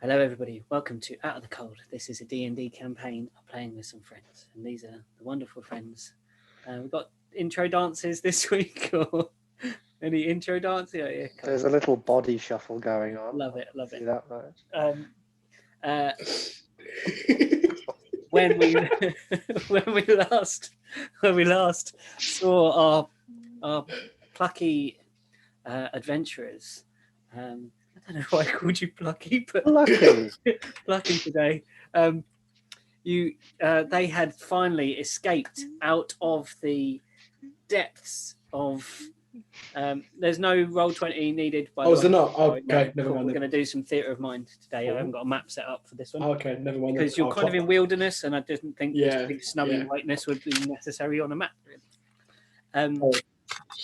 Hello everybody, welcome to Out of the Cold. This is a D&D campaign I'm playing with some friends, and these are the wonderful friends. We've got intro dances this week, or any intro dance? Yeah, cool. There's a little body shuffle going on. Love it. See that much. Uh, when we when we last saw our plucky adventurers, I don't know why I called you plucky, but Lucky. plucky today. They had finally escaped out of the depths of. There's no roll 20 needed. By the way. Is there not? Oh, Okay, never cool. mind. We're going to do some theatre of mind today. I haven't got a map set up for this one. Okay, never mind. Because you're kind of in wilderness, and I didn't think this big snowy whiteness would be necessary on a map.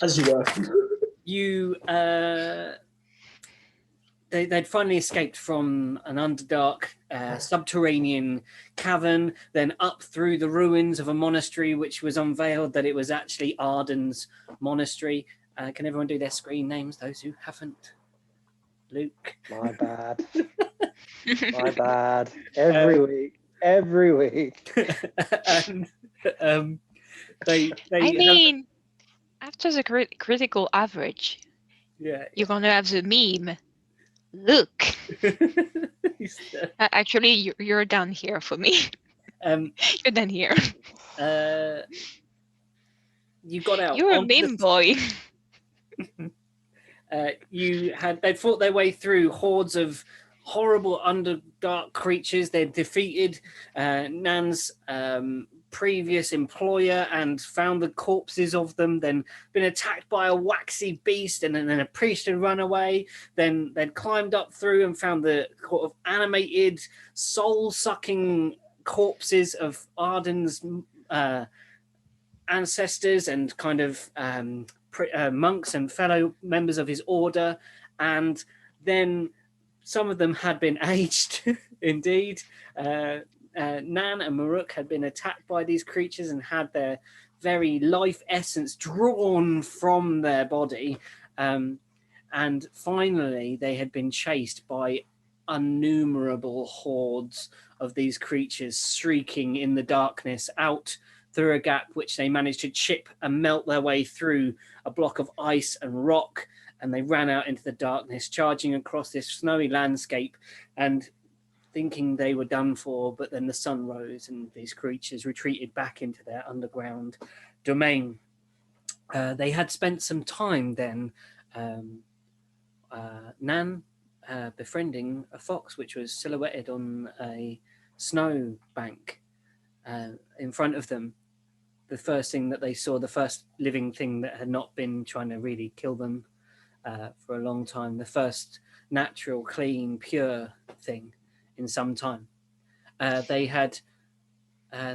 As you were. They'd finally escaped from an underdark subterranean cavern, then up through the ruins of a monastery, which was unveiled that it was actually Arden's monastery. Can everyone do their screen names, those who haven't? Luke. My bad. My bad. Every week. And after the critical average, yeah, you're gonna have the meme. Look. Actually, you're down here for me. You're down here. You got out. You're a meme boy. They'd fought their way through hordes of horrible underdark creatures. They'd defeated Nan's previous employer and found the corpses of them, then been attacked by a waxy beast, and then a priest had run away. Then they'd climbed up through and found the sort of animated, soul-sucking corpses of Arden's ancestors and kind of monks and fellow members of his order. And then some of them had been aged, indeed. Nan and Maruk had been attacked by these creatures and had their very life essence drawn from their body. And finally, they had been chased by innumerable hordes of these creatures shrieking in the darkness out through a gap which they managed to chip and melt their way through a block of ice and rock. And they ran out into the darkness, charging across this snowy landscape and thinking they were done for. But then the sun rose and these creatures retreated back into their underground domain. They had spent some time then, Nan befriending a fox which was silhouetted on a snow bank in front of them. The first thing that they saw, the first living thing that had not been trying to really kill them for a long time, the first natural, clean, pure thing in some time. They had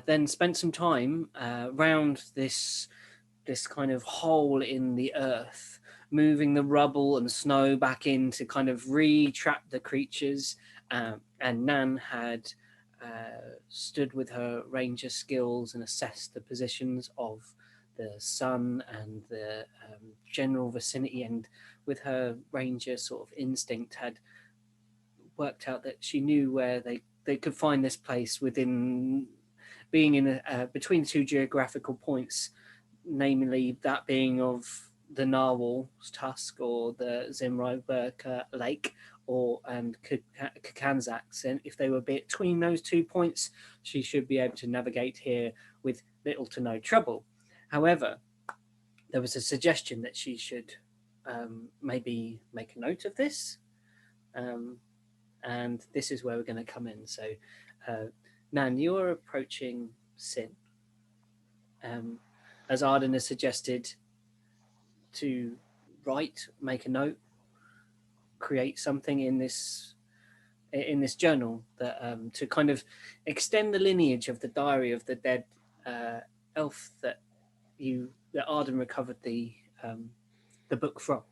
then spent some time round this kind of hole in the earth, moving the rubble and snow back in to kind of re-trap the creatures. And Nan had stood with her ranger skills and assessed the positions of the sun and the general vicinity, and with her ranger sort of instinct had worked out that she knew where they could find this place within being in between two geographical points, namely that being of the Narwhal's Tusk or the Zimri-Burka Lake and Kakanzak's. And if they were between those 2 points, she should be able to navigate here with little to no trouble. However, there was a suggestion that she should maybe make a note of this. And this is where we're going to come in. So, Nan, you're approaching Sin. As Arden has suggested, to write, make a note, create something in this journal that to kind of extend the lineage of the diary of the dead elf that Arden recovered the book from,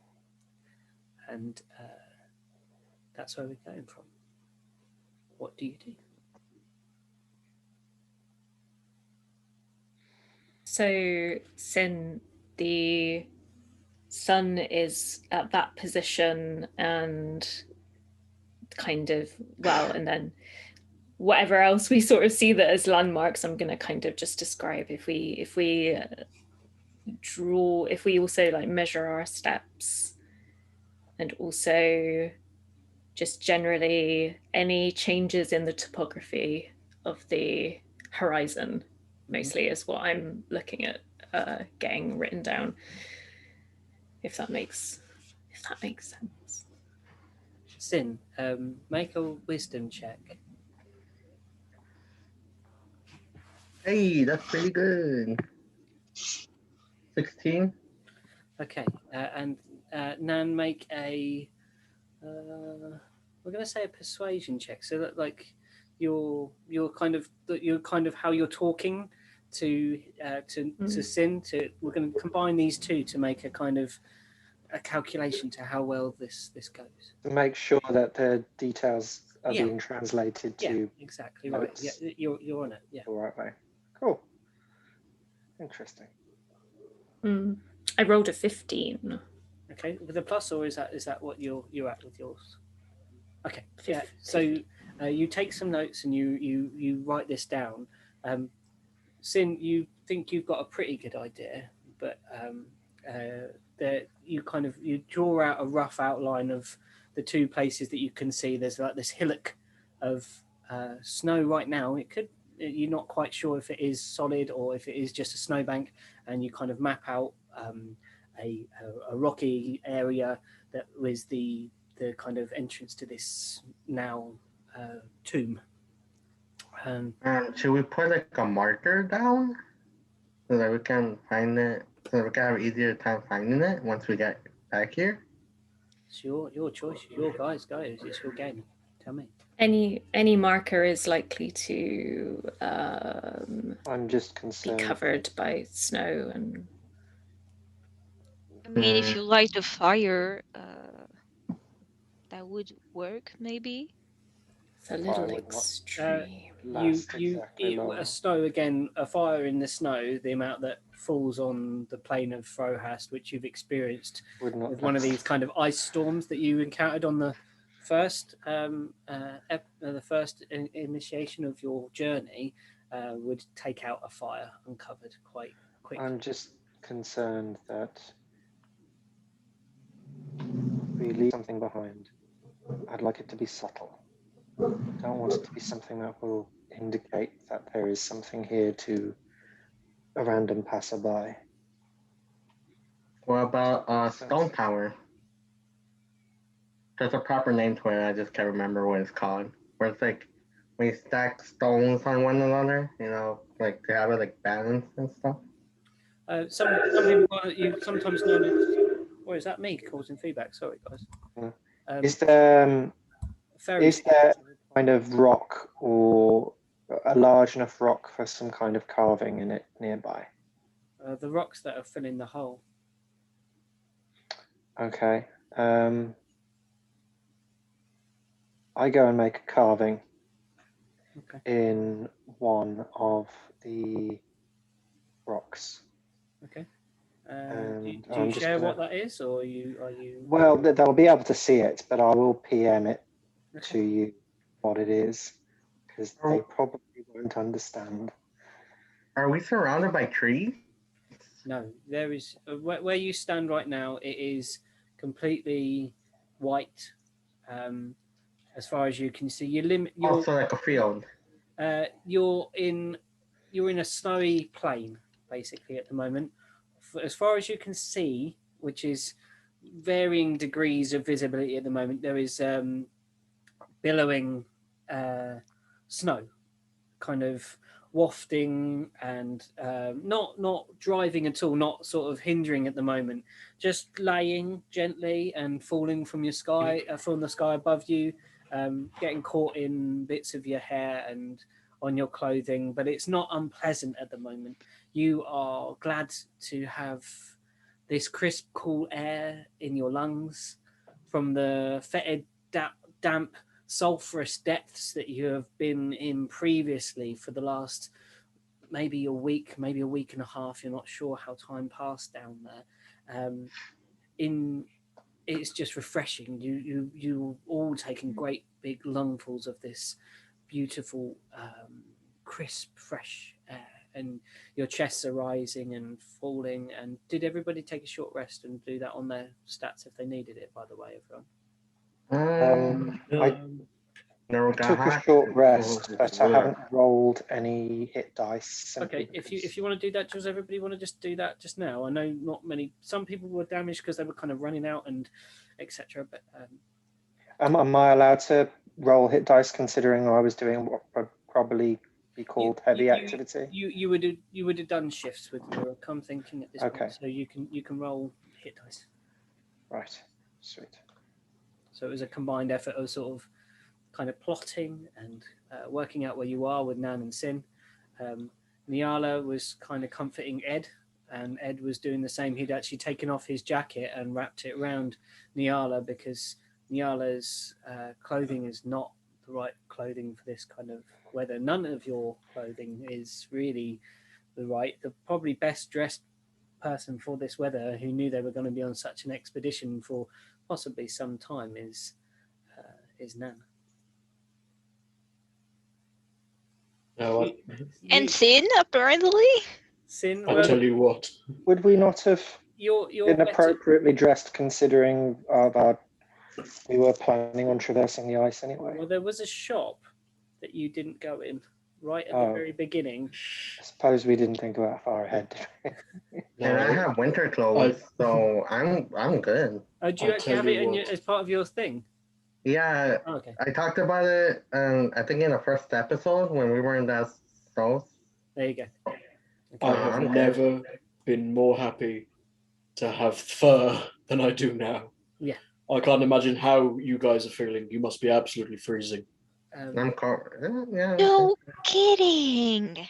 and that's where we're going from. What do you do? So, Sin, the sun is at that position and kind of, well, and then whatever else we sort of see that as landmarks, I'm going to kind of just describe. If we also like measure our steps, and also just generally any changes in the topography of the horizon, mostly is what I'm looking at getting written down. If that makes sense. Sin, make a wisdom check. Hey, that's pretty good. 16. Okay, and Nan, make a. We're going to say a persuasion check, so that like you're kind of how you're talking to Sin. We're going to combine these two to make a kind of a calculation to how well this goes. To make sure that the details are Yeah. being translated to Exactly right. notes. Yeah, you're on it. Yeah. the right way. Cool. Interesting. I rolled a 15. Okay, with a plus, or is that what you're at with yours? Okay, yeah. 15. So you take some notes and you write this down. Sin, you think you've got a pretty good idea, but that you draw out a rough outline of the two places that you can see. There's like this hillock of snow right now. You're not quite sure if it is solid or if it is just a snowbank, and you kind of map out a rocky area that was the kind of entrance to this now tomb. Should we put like a marker down so that we can find it, so that we can have easier time finding it once we get back here? It's your choice. Your guys go. It's your game. Tell me. Any marker is likely to I'm just be concerned. covered by snow and. I mean, if you light a fire, that would work, maybe. It's a little would not extreme. A snow again, a fire in the snow, the amount that falls on the plain of Frohast, which you've experienced with one of these kind of ice storms that you encountered on the first initiation of your journey, would take out a fire uncovered quite quickly. I'm just concerned that we leave something behind. I'd like it to be subtle. I don't want it to be something that will indicate that there is something here to a random passerby. What about Stone Tower? There's a proper name to it, I just can't remember what it's called. Where it's like when you stack stones on one another, like to have it like balance and stuff. Some people you sometimes know it. Or is that me causing feedback? Sorry, guys. Yeah. Is there kind of rock or a large enough rock for some kind of carving in it nearby? The rocks that are filling the hole. Okay. I go and make a carving in one of the rocks. Okay. Do you share what that is, or are you? Well, they'll be able to see it, but I will PM it to you what it is, because they probably won't understand. Are we surrounded by trees? No, there is where you stand right now. It is completely white, as far as you can see. You're also like a field. You're in a snowy plain basically at the moment. As far as you can see, which is varying degrees of visibility at the moment, there is billowing snow, kind of wafting and not driving at all, not sort of hindering at the moment, just laying gently and falling from the sky above you, getting caught in bits of your hair and on your clothing, but it's not unpleasant at the moment. You are glad to have this crisp, cool air in your lungs from the fetid, damp, sulphurous depths that you have been in previously for the last maybe a week and a half. You're not sure how time passed down there. In it's just refreshing. You all taking great big lungfuls of this beautiful, crisp, fresh air, and your chests are rising and falling. And did everybody take a short rest and do that on their stats if they needed it? By the way, everyone. I Never got took a hacked. short rest, but I haven't rolled any hit dice. Okay, if you want to do that, does everybody want to just do that just now? I know not many. Some people were damaged because they were kind of running out and etc. But am I allowed to roll hit dice considering I was doing what would probably be called heavy activity? You would have done shifts with your come thinking at this point, so you can roll hit dice. Right, sweet. So it was a combined effort of sort of kind of plotting and working out where you are with Nan and Sin. Niala was kind of comforting Ed, and Ed was doing the same. He'd actually taken off his jacket and wrapped it around Niala because Niala's clothing is not the right clothing for this kind of weather. None of your clothing is really the probably best dressed person for this weather who knew they were going to be on such an expedition for possibly some time is Nan. No, And Sin, apparently. Sin, I'll tell you what. Would we not have you're been appropriately dressed considering that we were planning on traversing the ice anyway? Well, there was a shop that you didn't go in right at the very beginning. I suppose we didn't think about far ahead. And I have winter clothes, so I'm good. Oh, do you actually have it as part of your thing? Yeah, okay. I talked about it, I think in the first episode when we were in that house. There you go. Okay. I have never been more happy to have fur than I do now. Yeah. I can't imagine how you guys are feeling. You must be absolutely freezing. I'm covered. Yeah. No kidding.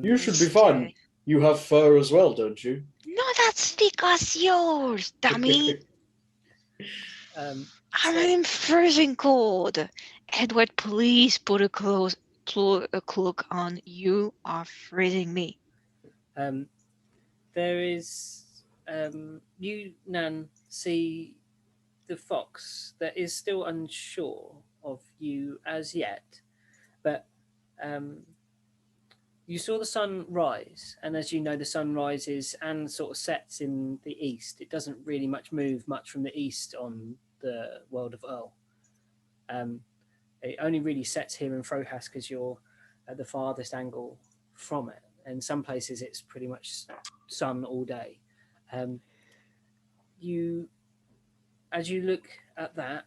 You should be fine. You have fur as well, don't you? No, that's thick as yours, dummy. I'm freezing cold. Edward, please put a cloak on. You are freezing me. There is you, Nan, see the fox that is still unsure of you as yet, but you saw the sun rise, and as you know, the sun rises and sort of sets in the east. It doesn't really move much from the east on the world of Earl. It only really sets here in Frohast because you're at the farthest angle from it. In some places, it's pretty much sun all day. As you look at that,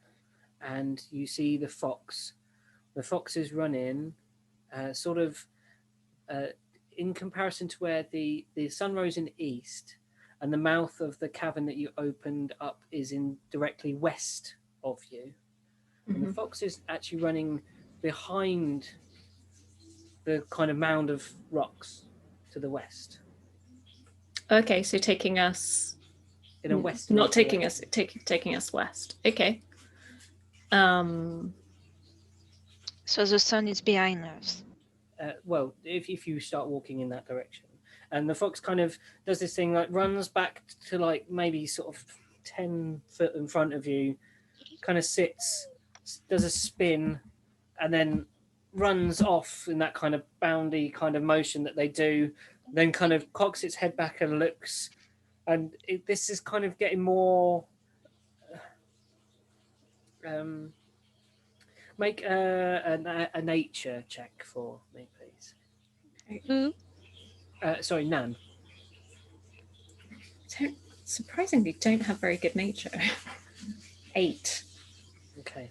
and you see the fox is running, sort of in comparison to where the sun rose in the east, and the mouth of the cavern that you opened up is in directly west of you. And the fox is actually running behind the kind of mound of rocks to the west. Okay, so taking us in a west. Not taking us, taking us west. Okay. So the sun is behind us. Well, if you start walking in that direction, and the fox kind of does this thing, like runs back to like maybe sort of 10 foot in front of you, kind of sits, does a spin, and then runs off in that kind of boundy kind of motion that they do, then kind of cocks its head back and looks, and this is kind of getting more. Make a nature check for me, please. Who? Sorry, Nan. Surprisingly, don't have very good nature. 8. Okay.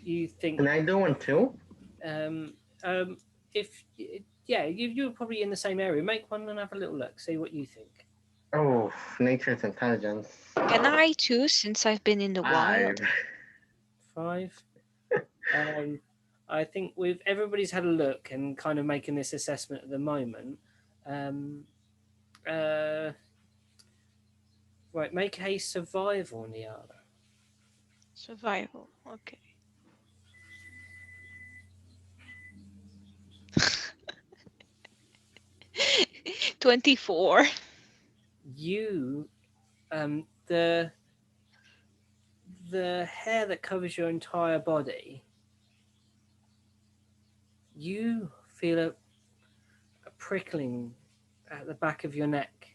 You think? Can I do one too? If you're probably in the same area. Make one and have a little look. See what you think. Oh, nature's intelligence. Can I too, since I've been in the wild? 5. I think with everybody's had a look and kind of making this assessment at the moment. Right, make a survival, Niala. Survival, okay. $24. You, the the hair that covers your entire body, you feel a prickling at the back of your neck,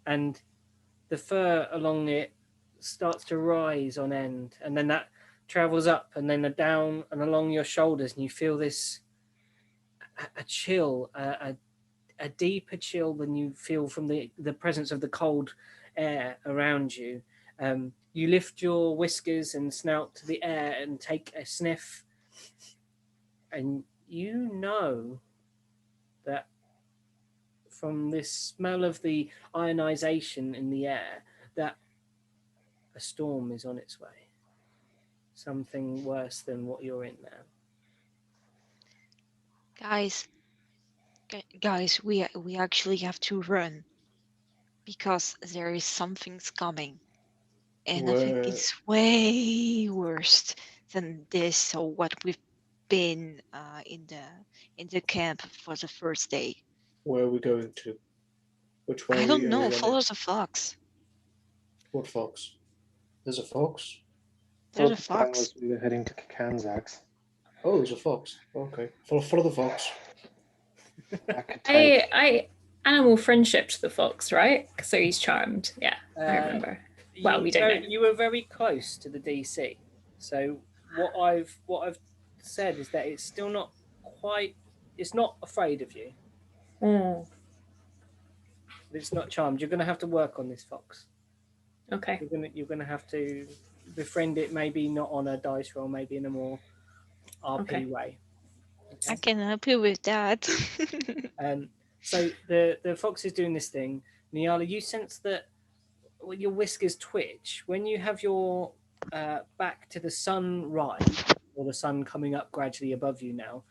and the fur along it starts to rise on end, and then that travels up and then down and along your shoulders, and you feel this a chill, a deeper chill than you feel from the presence of the cold air around you. You lift your whiskers and snout to the air and take a sniff, and you know that from this smell of the ionization in the air that a storm is on its way. Something worse than what you're in now. Guys, we actually have to run because there is something's coming, and I think it's way worse than this or what we've been in the camp for the first day. Where are we going to? Which way I are don't we know. running? Follow the fox. What fox? There's a fox? There's a The plan fox. was we were heading to Kakanzak's. Oh, there's a fox. Okay. Follow the fox. I could take. I animal friendshiped the fox, right? So he's charmed. Yeah, I remember. Well, we don't know. You were very close to the DC. So what I've said is that it's still not quite. It's not afraid of you. Mm, But it's not charmed. You're going to have to work on this fox. okay. You're gonna have to befriend it. Maybe not on a dice roll. Maybe in a more RP Okay. way. I can help you with that. So the fox is doing this thing. Niala, you sense that your whiskers twitch when you have your back to the sunrise, or the sun coming up gradually above you now,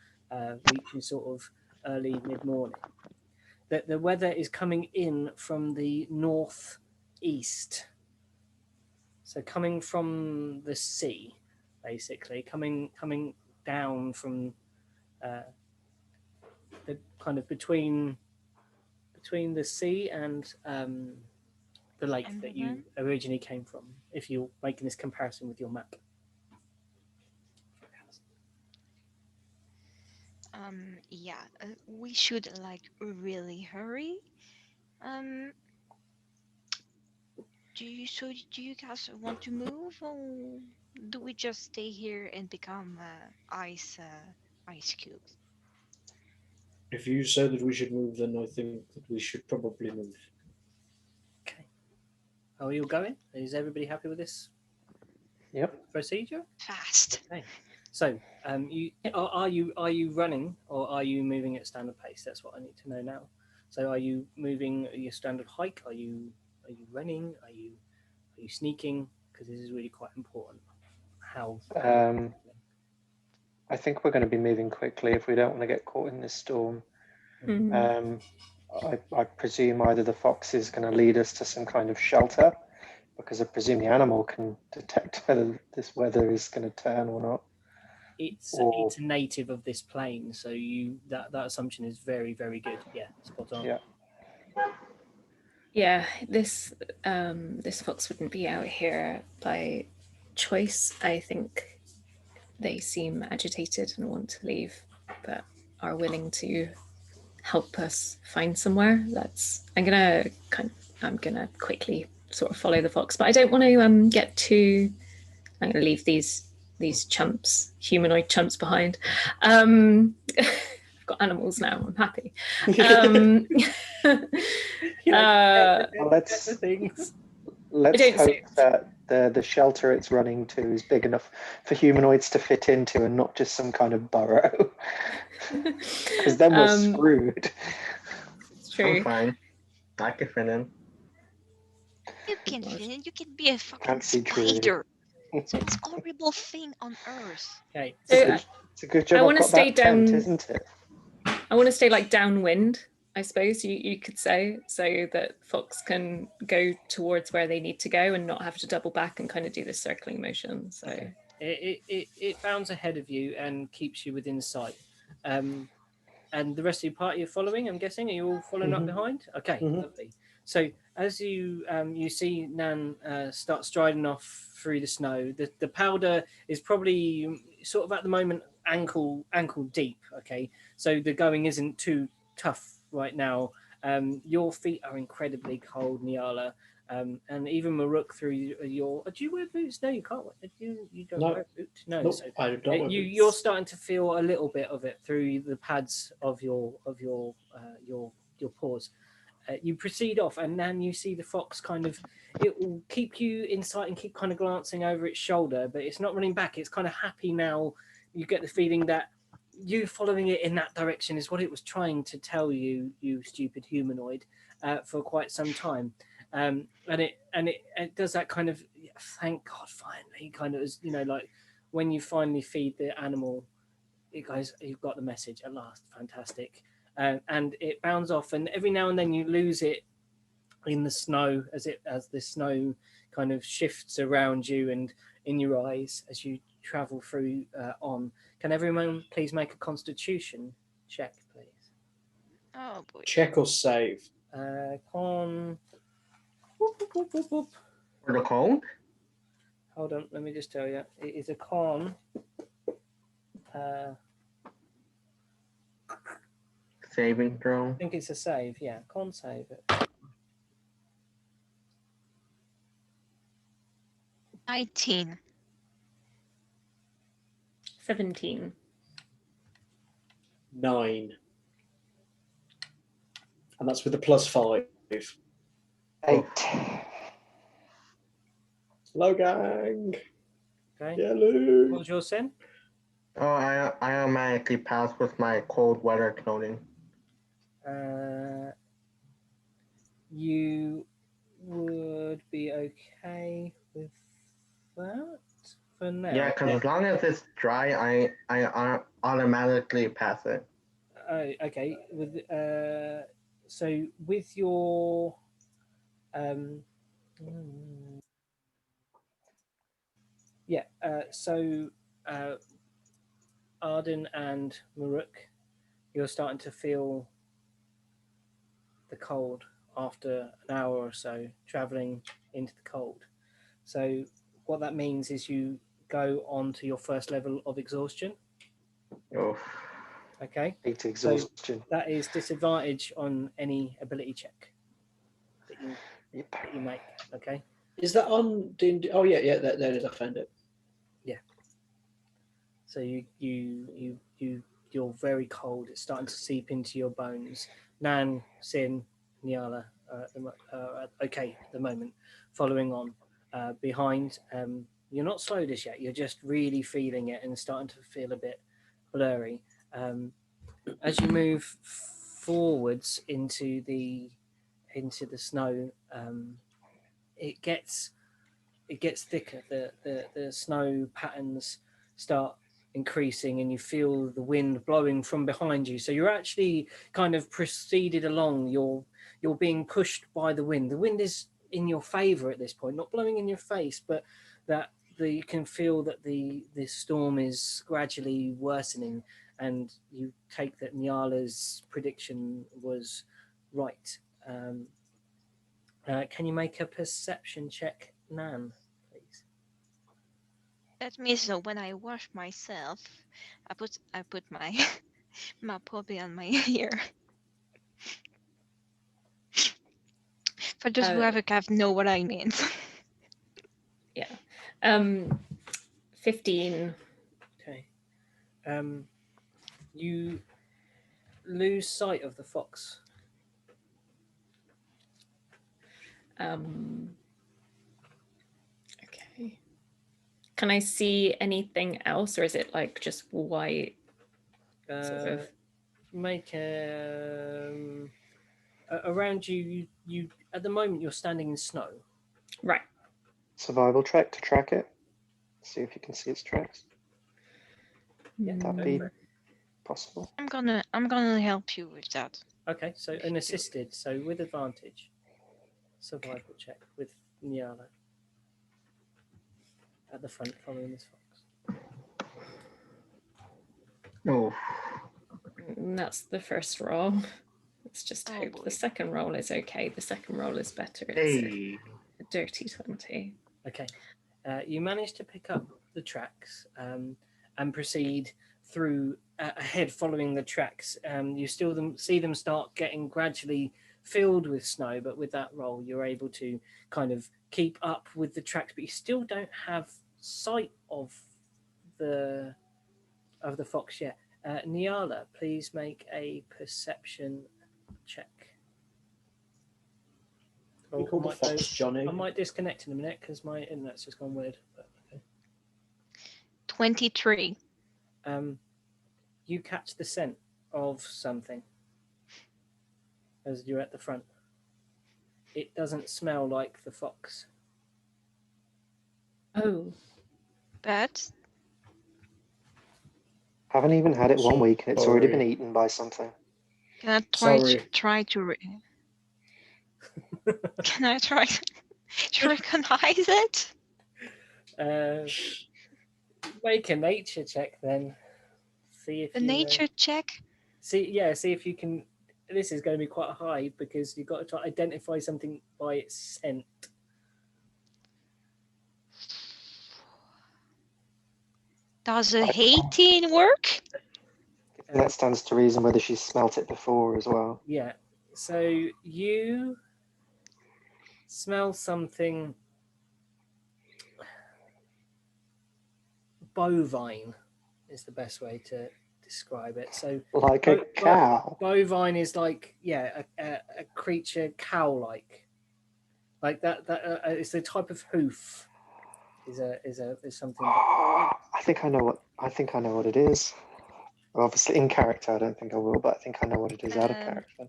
reaching sort of early mid-morning. That the weather is coming in from the northeast. So coming from the sea, basically, coming down from the kind of between the sea and the lake And that you originally came from, if you're making this comparison with your map. Yeah, we should like really hurry. Do you guys want to move, or do we just stay here and become ice cubes? If you say that we should move, then I think that we should probably move. Okay. Are you going? Is everybody happy with this procedure? Fast. Okay. So, are you running, or are you moving at standard pace? That's what I need to know now. So, are you moving at your standard hike? Are you running? Are you sneaking? Because this is really quite important. How? I think we're going to be moving quickly if we don't want to get caught in this storm. Mm. I presume either the fox is going to lead us to some kind of shelter, because I presume the animal can detect whether this weather is going to turn or not. It's a native of this plane, so that assumption is very, very good. Yeah, spot on. Yeah. Yeah, this fox wouldn't be out here by choice. I think they seem agitated and want to leave, but are willing to help us find somewhere. I'm gonna quickly sort of follow the fox, but I don't want to get too. I'm gonna leave these humanoid chumps behind. I've got animals now. I'm happy. Let's hope that the shelter it's running to is big enough for humanoids to fit into, and not just some kind of burrow. Because then we're screwed. It's true. I'm fine. I can fit in. You can fit in. You can be a fucking spider. It's the most horrible thing on earth. Okay. It's a good job. I want to stay down, isn't it? I want to stay like downwind, I suppose you could say, so that fox can go towards where they need to go and not have to double back and kind of do this circling motion. So okay. It bounds ahead of you and keeps you within sight. And the rest of your party are following, I'm guessing. Are you all following up behind? Okay, lovely. So as you you see Nan start striding off through the snow, the powder is probably sort of at the moment ankle deep. Okay, so the going isn't too tough right now. Your feet are incredibly cold, Niala. And even Maruk through your. Do you wear boots? No, you can't. You don't No. wear boots. No, Nope, so I don't wear boots. you're starting to feel a little bit of it through the pads of your paws. You proceed off, and then you see the fox kind of. It will keep you in sight and keep kind of glancing over its shoulder, but it's not running back. It's kind of happy now. You get the feeling that you following it in that direction is what it was trying to tell you, you stupid humanoid, for quite some time. And it does that kind of thank God finally kind of is, like when you finally feed the animal, it goes, you've got the message at last, fantastic. And it bounds off, and every now and then you lose it in the snow as the snow kind of shifts around you and in your eyes as you travel through on. Can everyone please make a Constitution check, please? Oh boy. Check or save? Con. Whoop, whoop, whoop, whoop, whoop. For the cold? Hold on, let me just tell you. It is a con. Saving throw. I think it's a save. Yeah, con save it. 19. 17. 9. And that's with a +5. 8. Hello, gang. Okay. Yellow. What was your sin? Oh, I automatically pass with my cold weather clothing. You would be okay with that for now. Yeah, because as long as it's dry, I automatically pass it. Okay. With so with your yeah. So Arden and Maruk, you're starting to feel the cold after an hour or so traveling into the cold. So what that means is you go on to your first level of exhaustion. Oh. Okay. 8 exhaustion. So that is disadvantage on any ability check that you make. Okay. Is that on D&D? Oh yeah, there it is. I found it. Yeah. So you're very cold. It's starting to seep into your bones. Nan, Sin, Niala are okay at the moment. Following on behind, you're not slowed as yet. You're just really feeling it and starting to feel a bit blurry. As you move forwards into the snow, it gets thicker. The snow patterns start increasing, and you feel the wind blowing from behind you. So you're actually kind of proceeded along. You're being pushed by the wind. The wind is in your favor at this point, not blowing in your face, but you can feel that the storm is gradually worsening, and you take that Nyala's prediction was right. Can you make a perception check, Nan, please? That means that when I wash myself, I put my my puppy on my ear. For those who have know what I mean. Yeah. 15. Okay. You lose sight of the fox. Okay. Can I see anything else, or is it like just white? Sort of. Make around you. You at the moment you're standing in snow. Right. Survival check to track it. See if you can see its tracks. Yeah, That'd be possible. I'm gonna help you with that. Okay, so an assisted, so with advantage. Survival check with Nyala at the front following this fox. Oh. That's the first roll. Let's just Oh, hope boy. the second roll is okay. The second roll is better. It's Hey. a dirty 20. Okay. You manage to pick up the tracks and proceed through ahead, following the tracks. You still see them start getting gradually filled with snow, but with that roll, you're able to kind of keep up with the tracks, but you still don't have sight of the fox yet. Niala, please make a perception check. We call the fox Johnny. I might disconnect in a minute because my internet's just gone weird. But okay. 23. You catch the scent of something as you're at the front. It doesn't smell like the fox. Oh, But Haven't even had it 1 week and it's already been Sorry. eaten by something. can I Sorry. try to can I try to recognize it? Make a nature check then. See if A nature check? See if you can. This is going to be quite high because you've got to try to identify something by its scent. Does a 18 work? And that stands to reason whether she's smelt it before as well. Yeah. So you smell something bovine is the best way to describe it. So Like a cow. Bovine is like a creature cow-like, like that. It's a type of hoof. Is something. I think I know what it is. Well, obviously, in character, I don't think I will, but I think I know what it is out of character.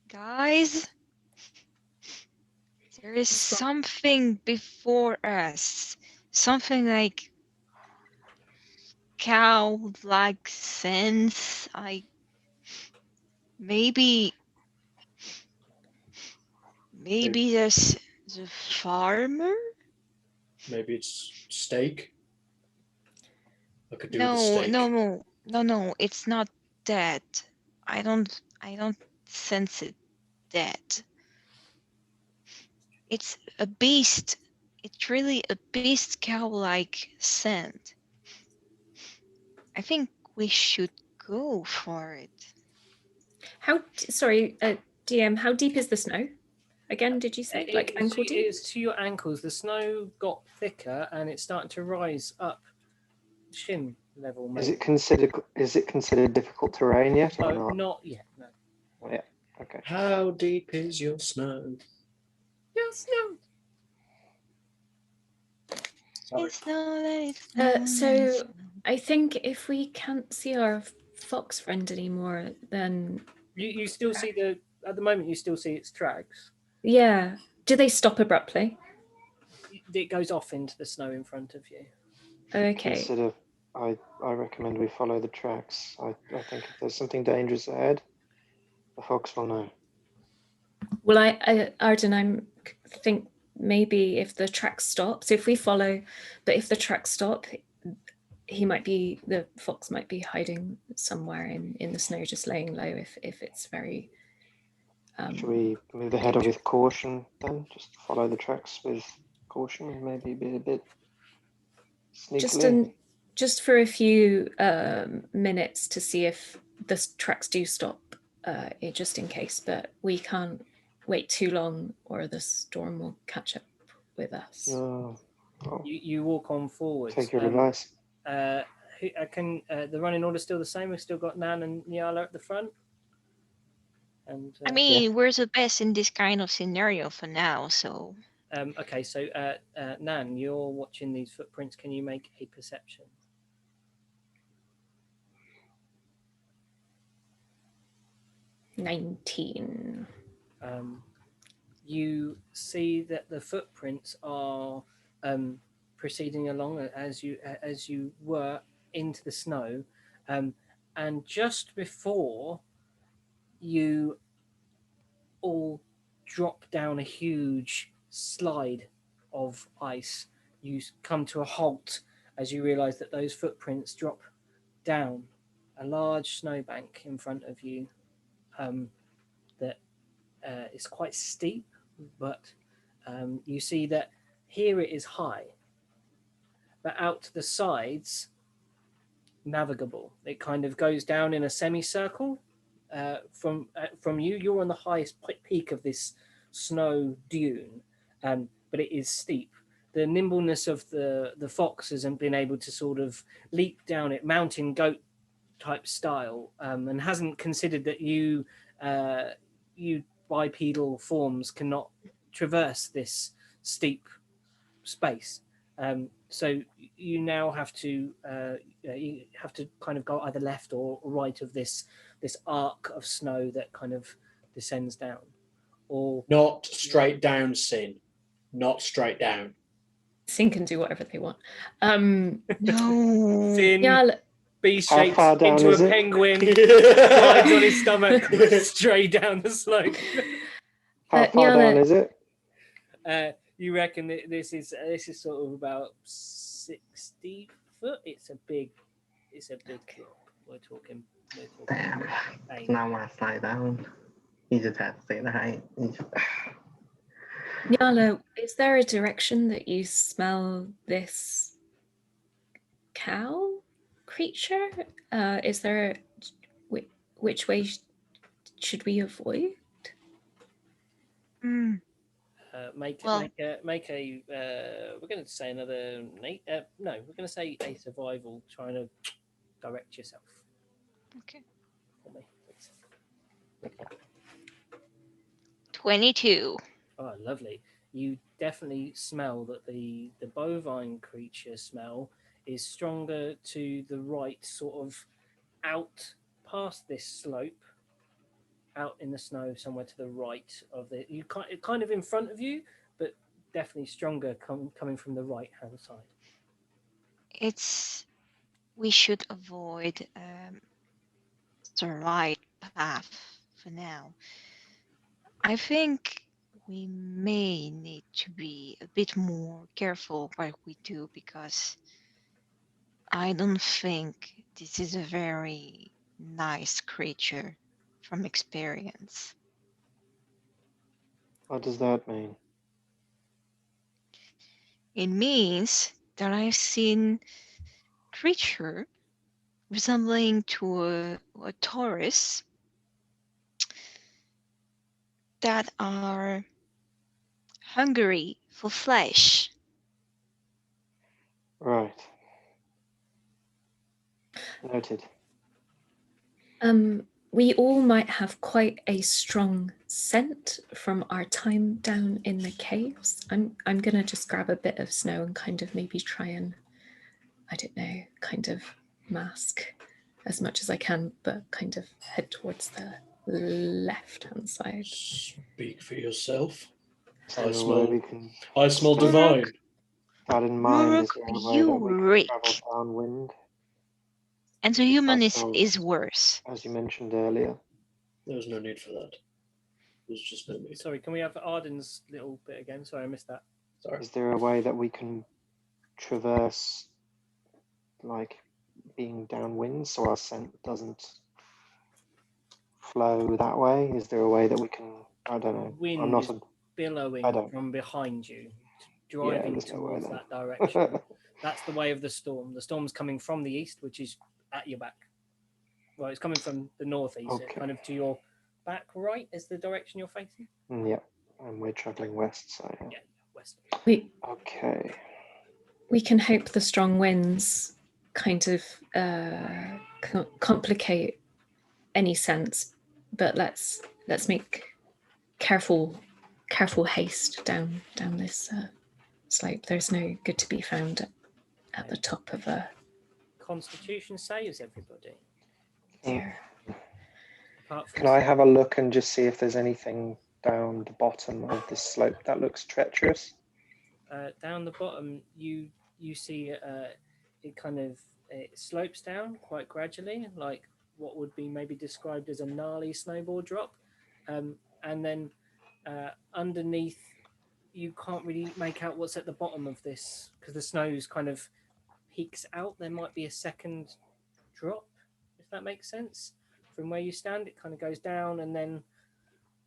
Guys, there is something before us. Something like cow-like sense. Maybe there's the farmer. Maybe it's steak. I could do with a steak. No, it's not that. I don't sense it that. It's a beast. It's really a beast cow-like scent. I think we should go for it. Sorry, DM, how deep is the snow? Again, did you say ankle deep? It's to your ankles. The snow got thicker and it's starting to rise up shin level. Maybe. Is it considered difficult terrain yet or not? Not yet. No. Oh, yeah. Okay. How deep is your snow? Your snow. So I think if we can't see our fox friend anymore, then you still see at the moment you still see its tracks. Yeah. Do they stop abruptly? It goes off into the snow in front of you. Okay. I recommend we follow the tracks. I think if there's something dangerous ahead, the fox will know. Well, Arden, I think maybe if the tracks stop, so if we follow, but if the tracks stop, the fox might be hiding somewhere in the snow, just laying low if it's very... Should we move ahead with caution then? Just follow the tracks with caution and maybe be a bit sneakily? Just for a few minutes to see if the tracks do stop, just in case, but we can't wait too long or the storm will catch up with us. You walk on forward. Take your advice. The running order still the same? We've still got Nan and Niala at the front. And we're the best in this kind of scenario for now, so... okay, so Nan, you're watching these footprints. Can you make a perception? 19. You see that the footprints are proceeding along as you were into the snow, and just before you all drop down a huge slide of ice, you come to a halt as you realize that those footprints drop down a large snowbank in front of you, it's quite steep, but you see that here it is high, but out to the sides, navigable. It kind of goes down in a semicircle. From you, you're on the highest peak of this snow dune, but it is steep. The nimbleness of the fox hasn't been able to sort of leap down it, mountain goat type style, and hasn't considered that you bipedal forms cannot traverse this steep space. So you now have to kind of go either left or right of this arc of snow that kind of descends down, or Not straight down, Sin. Not straight down. Sin can do whatever they want. No. Sin Yeah, B-shaped far down into a is it? penguin, slides on his stomach straight down the slope. How far Nyala- down is it? You reckon that this is sort of about 60 foot? It's a big drop. We're talking. Damn. Hey. Now I want to slide down. You just have to stay the height. Nyala, is there a direction that you smell this cow creature? Is there which way should we avoid? Make Well- a. We're going to say another. No, we're going to say a survival. Trying to direct yourself. Okay. For me, please. 22. Oh, lovely. You definitely smell that the bovine creature smell is stronger to the right, sort of out past this slope, out in the snow somewhere to the right of the. You kind of in front of you, but definitely stronger coming from the right hand side. We should avoid the right path for now. I think we may need to be a bit more careful what we do, because I don't think this is a very nice creature from experience. What does that mean? It means that I've seen creature resembling to a Taurus that are hungry for flesh. Right. Noted. We all might have quite a strong scent from our time down in the caves. I'm gonna just grab a bit of snow and kind of maybe try and, I don't know, kind of mask as much as I can, but kind of head towards the left-hand side. Speak for yourself. Is there a way we can I smell stay- divine. That in mind, Ruruk, is there a way you that we can Rick. travel downwind, And the human ourselves? is worse. As you mentioned earlier. There was no need for that. There's just no need. Sorry, can we have Arden's little bit again? Sorry, I missed that. Sorry. Is there a way that we can traverse, like, being downwind so our scent doesn't flow that way? Is there a way that we can, I don't know. Wind I'm not is a, billowing I don't. from behind you, driving there's no way towards then. that direction. That's the way of the storm. The storm's coming from the east, which is at your back. Well, it's coming from the northeast, Okay. kind of to your back right is the direction you're facing. Yeah, and we're traveling west, so yeah. Yeah, west. Okay. We can hope the strong winds kind of complicate any sense, but let's make careful haste down this slope. There's no good to be found at the top of a. Constitution saves everybody. There. Apart from Can I have a look and just see if there's anything down the bottom of this slope that looks treacherous? down the bottom, you see it kind of it slopes down quite gradually, like what would be maybe described as a gnarly snowball drop, and then underneath, you can't really make out what's at the bottom of this because the snow's kind of peaks out. There might be a second drop, if that makes sense. From where you stand, it kind of goes down and then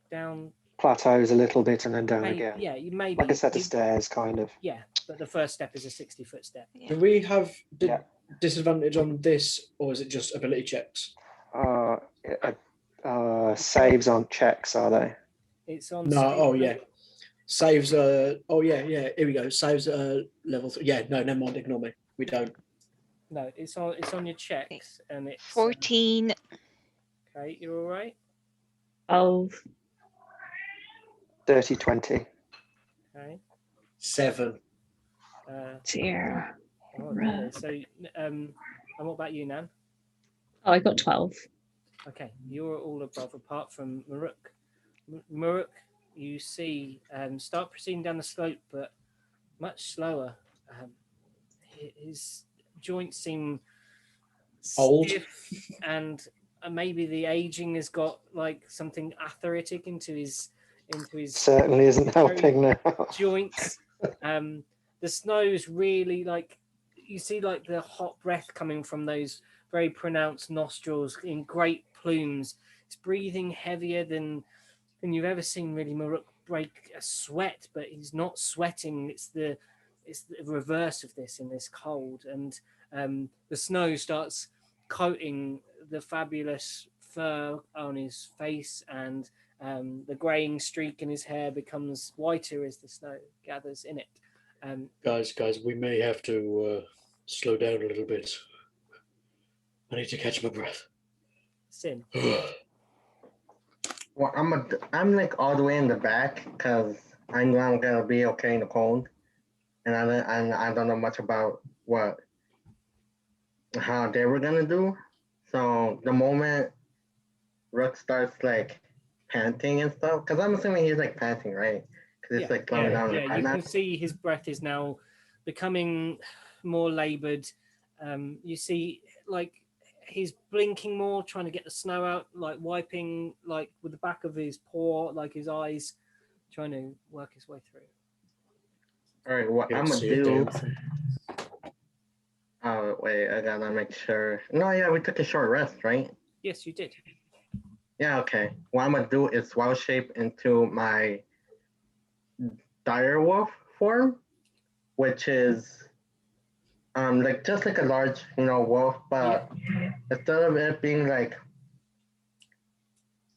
down plateaus a little bit and then down again. Yeah, you maybe Like a set of stairs, kind of. Yeah, but the first step is a 60-foot step. Do we have Yeah. disadvantage on this, or is it just ability checks? Saves aren't checks, are they? It's on. No. Oh yeah. Saves. Oh yeah. Here we go. Saves. Level 3. Yeah. No. Never mind. Ignore me. We don't. No, it's on your checks, and it's 14. Okay, you're all right. 12. Dirty 20. Okay. 7. Dear. Okay. So, and what about you, Nan? Oh, I got 12. Okay, you're all above, apart from Maruk. Maruk, you see, start proceeding down the slope, but much slower. His joints seem Old. stiff, and maybe the aging has got like something arthritic into his Certainly isn't helping now. joints. The snow's really like, you see like the hot breath coming from those very pronounced nostrils in great plumes. It's breathing heavier than you've ever seen really Maruk break a sweat, but he's not sweating. It's the reverse of this in this cold, and the snow starts coating the fabulous fur on his face, and the greying streak in his hair becomes whiter as the snow gathers in it. Guys, we may have to slow down a little bit. I need to catch my breath. Sin. Well, I'm like all the way in the back because I know I'm gonna be okay in the cold, and I don't know much about how they were gonna do. So the moment Rook starts like panting and stuff, because I'm assuming he's like panting, right? Because it's like slowing down. Yeah, you can see his breath is now becoming more laboured. You see, like, he's blinking more, trying to get the snow out, like wiping, like with the back of his paw, like his eyes, trying to work his way through. All right, what I'm gonna do? Oh wait, I gotta make sure. No, yeah, we took a short rest, right? Yes, you did. Yeah, okay. What I'm gonna do is wild shape into my dire wolf form, which is like just like a large, wolf, but instead of it being like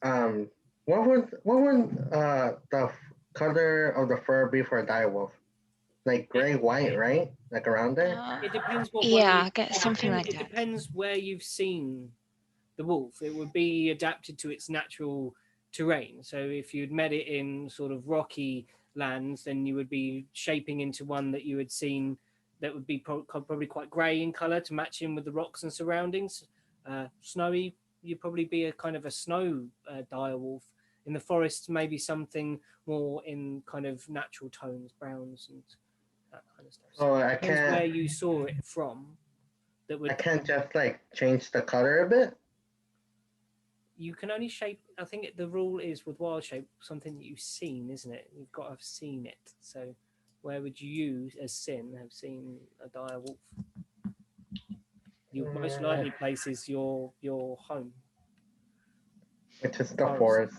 what would the color of the fur be for a dire wolf? Like gray white, right? Like around there? It depends what Yeah, one something like it that. depends where you've seen the wolf. It would be adapted to its natural terrain. So if you'd met it in sort of rocky lands, then you would be shaping into one that you had seen that would be probably quite grey in colour to match in with the rocks and surroundings. Snowy, you'd probably be a kind of a snow dire wolf. In the forests, maybe something more in kind of natural tones, browns and that kind of stuff. So I Depends can't. where you saw it from. That would. I can't just like change the color a bit. You can only shape. I think the rule is with wild shape something that you've seen, isn't it? You've got to have seen it. So, where would you, as Sin, have seen a dire wolf? You most likely places your home, which is the forest.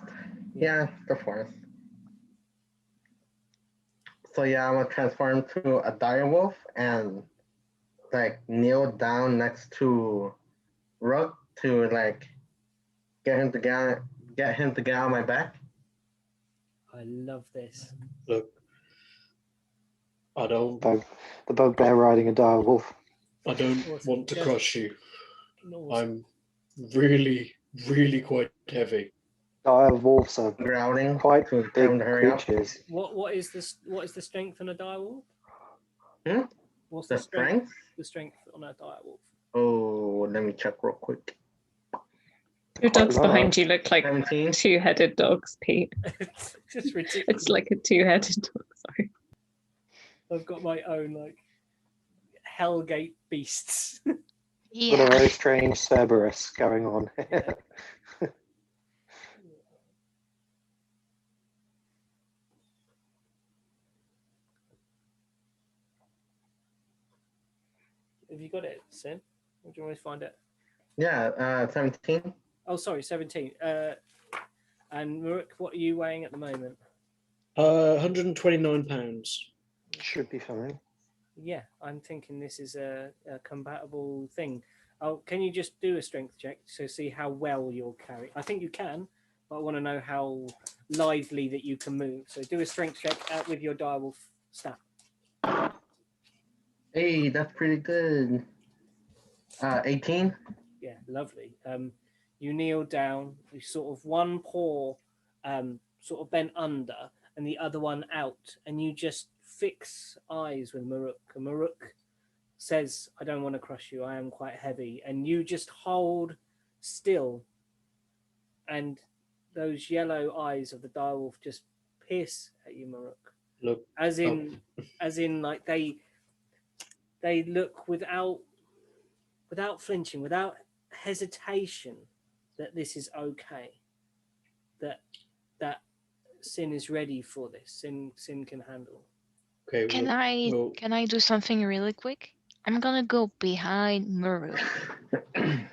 Yeah, the forest. So yeah, I'm gonna transform to a dire wolf and like kneel down next to Rook to like get him to get on my back. I love this. Look, I don't. The bugbear riding a dire wolf. I don't want to crush you. Awesome. I'm really, really quite heavy. Dire wolves are growling quite to big hurry up. creatures. What is this? What is the strength on a dire wolf? What's The strength? The strength on a dire wolf. Oh, let me check real quick. Your dogs behind you look like 17. two-headed dogs, Pete. It's just ridiculous. It's like a two-headed dog. Sorry. I've got my own like Hellgate beasts. With a very strange Cerberus going on. Have you got it, Sin? Or do you want to find it? Yeah, 17. Oh, sorry, 17. And Maruk, what are you weighing at the moment? 129 pounds. Should be fine. Yeah, I'm thinking this is a compatible thing. Oh, can you just do a strength check to see how well you'll carry? I think you can, but I want to know how lively that you can move. So do a strength check with your direwolf stat. Hey, that's pretty good. 18. Yeah, lovely. You kneel down. You sort of one paw, sort of bent under, and the other one out, and you just fix eyes with Maruk. And Maruk says, "I don't want to crush you. I am quite heavy," and you just hold still, and those yellow eyes of the direwolf just pierce at you, Maruk. Look, as in like they look without flinching, without hesitation, that this is okay, that sin is ready for this. Sin can handle. okay. Can I do something really quick? I'm gonna go behind Muru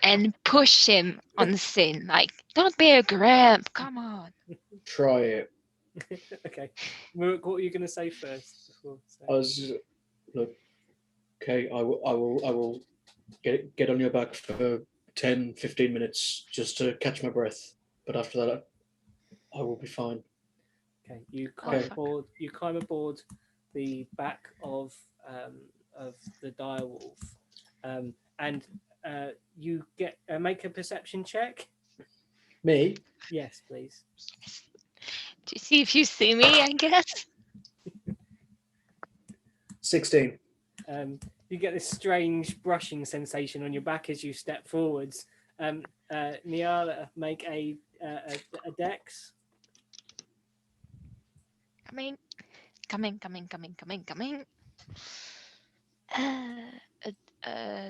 and push him on Sin. Like, don't be a grab. Come on. Try it. Okay, Maruk, what are you going to say first? Look. Okay, I will get on your back for 10, 15 minutes just to catch my breath. But after that, I will be fine. Okay, you climb aboard. You climb aboard the back of the direwolf, and you get make a perception check. Me? Yes, please. To see if you see me, I guess. 16. You get this strange brushing sensation on your back as you step forwards. Niala, make a dex. Coming.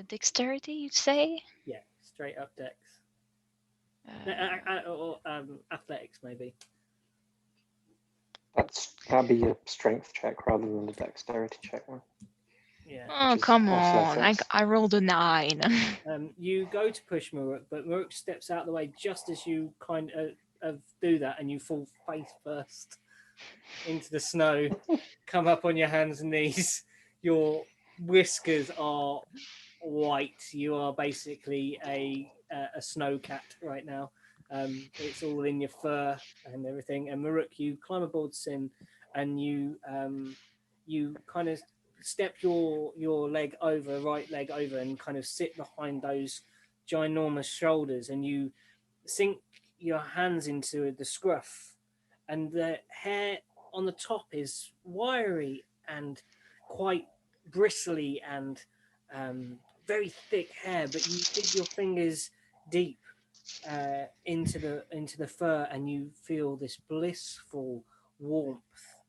Dexterity, you'd say? Yeah, straight up dex. Or athletics, maybe. That'd be a strength check rather than a dexterity check one. Yeah. Oh, come on. I rolled a 9. You go to push Maruk, but Maruk steps out of the way just as you kind of do that, and you fall face first into the snow, come up on your hands and knees. Your whiskers are white. You are basically a snow cat right now. It's all in your fur and everything. And Maruk, you climb aboard Sin, and you kind of step your right leg over, and kind of sit behind those ginormous shoulders, and you sink your hands into the scruff, and the hair on the top is wiry and quite bristly and very thick hair, but you dig your fingers deep into the fur, and you feel this blissful warmth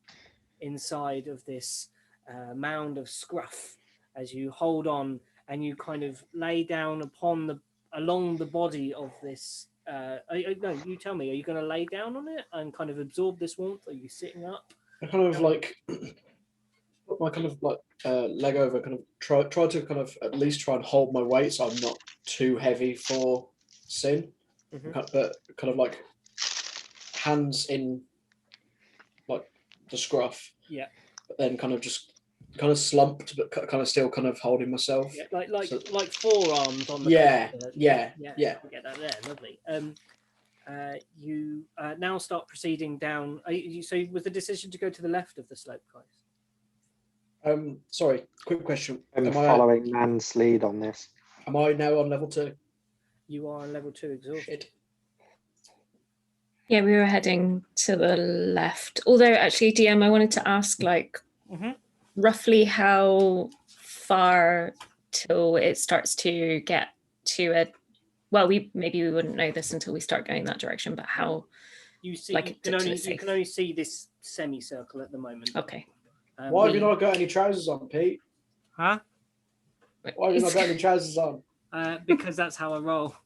inside of this mound of scruff as you hold on, and you kind of lay down along the body of this. No, you tell me, are you going to lay down on it and kind of absorb this warmth? Are you sitting up? I kind of like put my kind of like leg over, kind of try to kind of at least try and hold my weight so I'm not too heavy for Sin. Mm-hmm. But kind of like hands in like the scruff. Yeah. But then kind of slumped, but kind of still kind of holding myself. Yeah, like forearms on the. Yeah. I get that there. Lovely. You now start proceeding down. So was the decision to go to the left of the slope, guys? Sorry, quick question. I'm following Man's lead on this. Am I now on level 2? You are on level 2 exhausted. Yeah, we were heading to the left. Although, actually, DM, I wanted to ask, like, roughly how far till it starts to get to a. Well, we wouldn't know this until we start going that direction. But how? You see, like, you can only see this semicircle at the moment. Okay. Why have you not got any trousers on, Pete? Huh? Why have you not got any trousers on? Because that's how I roll.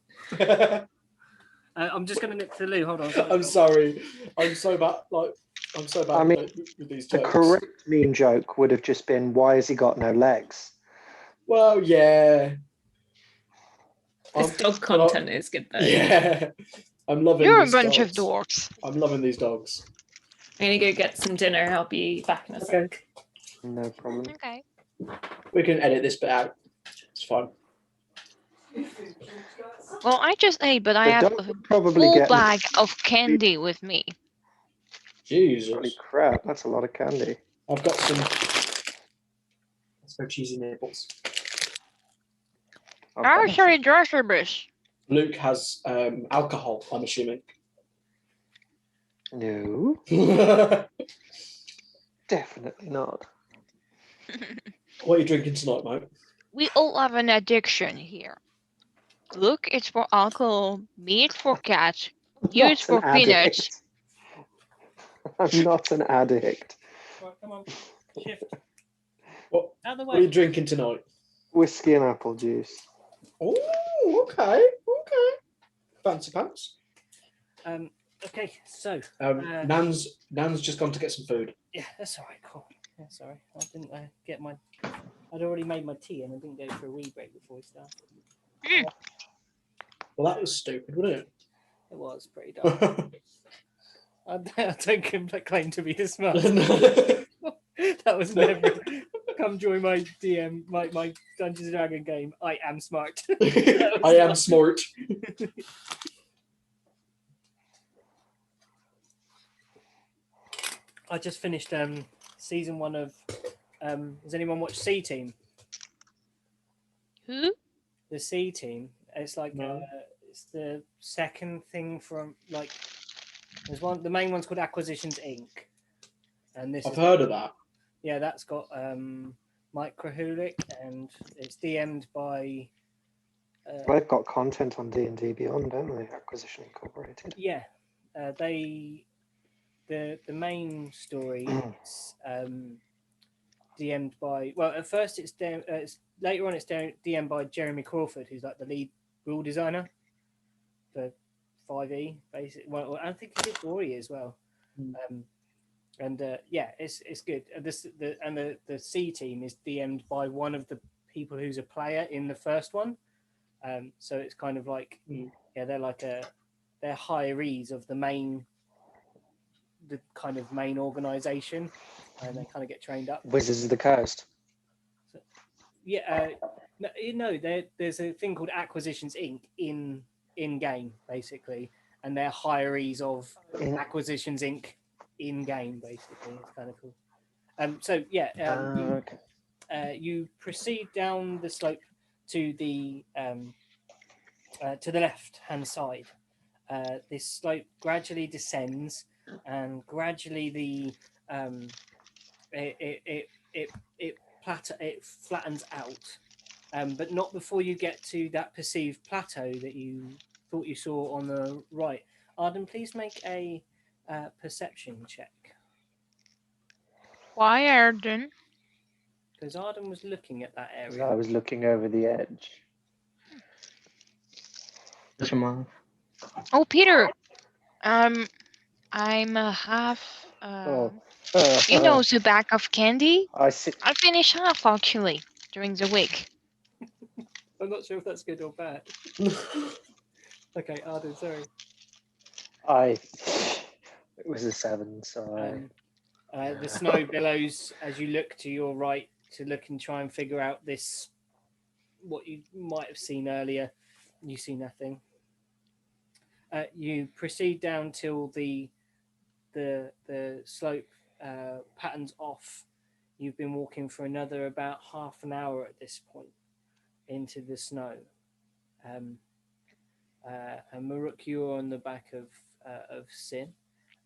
I'm just going to nip to the loo. Hold on. I'm sorry. I'm so bad. I mean, with these the jokes. correct meme joke would have just been, "Why has he got no legs?" Well, yeah. This dog content is good though. Yeah. I'm loving You're a these bunch of dogs. dorks. I'm loving these dogs. I'm gonna go get some dinner. I'll be back in a sec. No problem. Okay. We can edit this bit out. It's fine. Well, I just ate, but I The have dog a would probably full get bag of candy with me. Holy Jesus. crap, that's a lot of candy. I've got some so cheesy nipples. I've got Sorry, Dressibus. Luke has alcohol, I'm assuming. No, definitely not. What are you drinking tonight, mate? We all have an addiction here. Look, it's for alcohol. Me, it's for cats. You, it's for Not an peanuts. addict. I'm not an addict. Right, come on, shift What out of the are you way. drinking tonight? Whiskey and apple juice. Oh, okay. Fancy pants. Okay, so Nan's just gone to get some food. yeah, that's all right. Cool. Yeah, sorry, I didn't get my. I'd already made my tea and I didn't go for a wee break before we started. Well, that was stupid, wasn't It was pretty dark. it? I don't claim to be the smartest. That was never. Come join my DM, my Dungeons and Dragons game. I am smart. I am smart. I just finished season 1 of. Has anyone watched C Team? Who? The C Team. It's like No. it's the second thing from like. There's one. The main one's called Acquisitions Inc. And this I've is heard of that. yeah, that's got Mike Krahulik and it's DM'd by. They've got content on D&D Beyond, don't they? Acquisition Incorporated. Yeah, they. The main story is DM'd by at first it's later on it's DM'd by Jeremy Crawford, who's like the lead rule designer for 5e basically. Well, I think he did 4e as well. Yeah, it's good. The C Team is DM'd by one of the people who's a player in the first one. So it's kind of like they're like they're hirees of the kind of main organization, and they kind of get trained up. Wizards of the Coast. So, no, there's a thing called Acquisitions Inc. in game basically, and they're hirees of Acquisitions Inc. in game basically. It's kind of cool. You proceed down the slope to the left hand side. This slope gradually descends, and gradually it flattens out, but not before you get to that perceived plateau that you thought you saw on the right. Arden, please make a perception check. Why, Arden? Because Arden was looking at that area. I was looking over the edge. Oh, Peter. I'm a half. You know, the bag of candy. I see. I'll finish half actually during the week. I'm not sure if that's good or bad. Okay, Arden, sorry. It was a 7, so the snow billows as you look to your right to look and try and figure out this. What you might have seen earlier, you see nothing. You proceed down till the slope patterns off. You've been walking for another about half an hour at this point into the snow. And Maruk, you're on the back of Sin.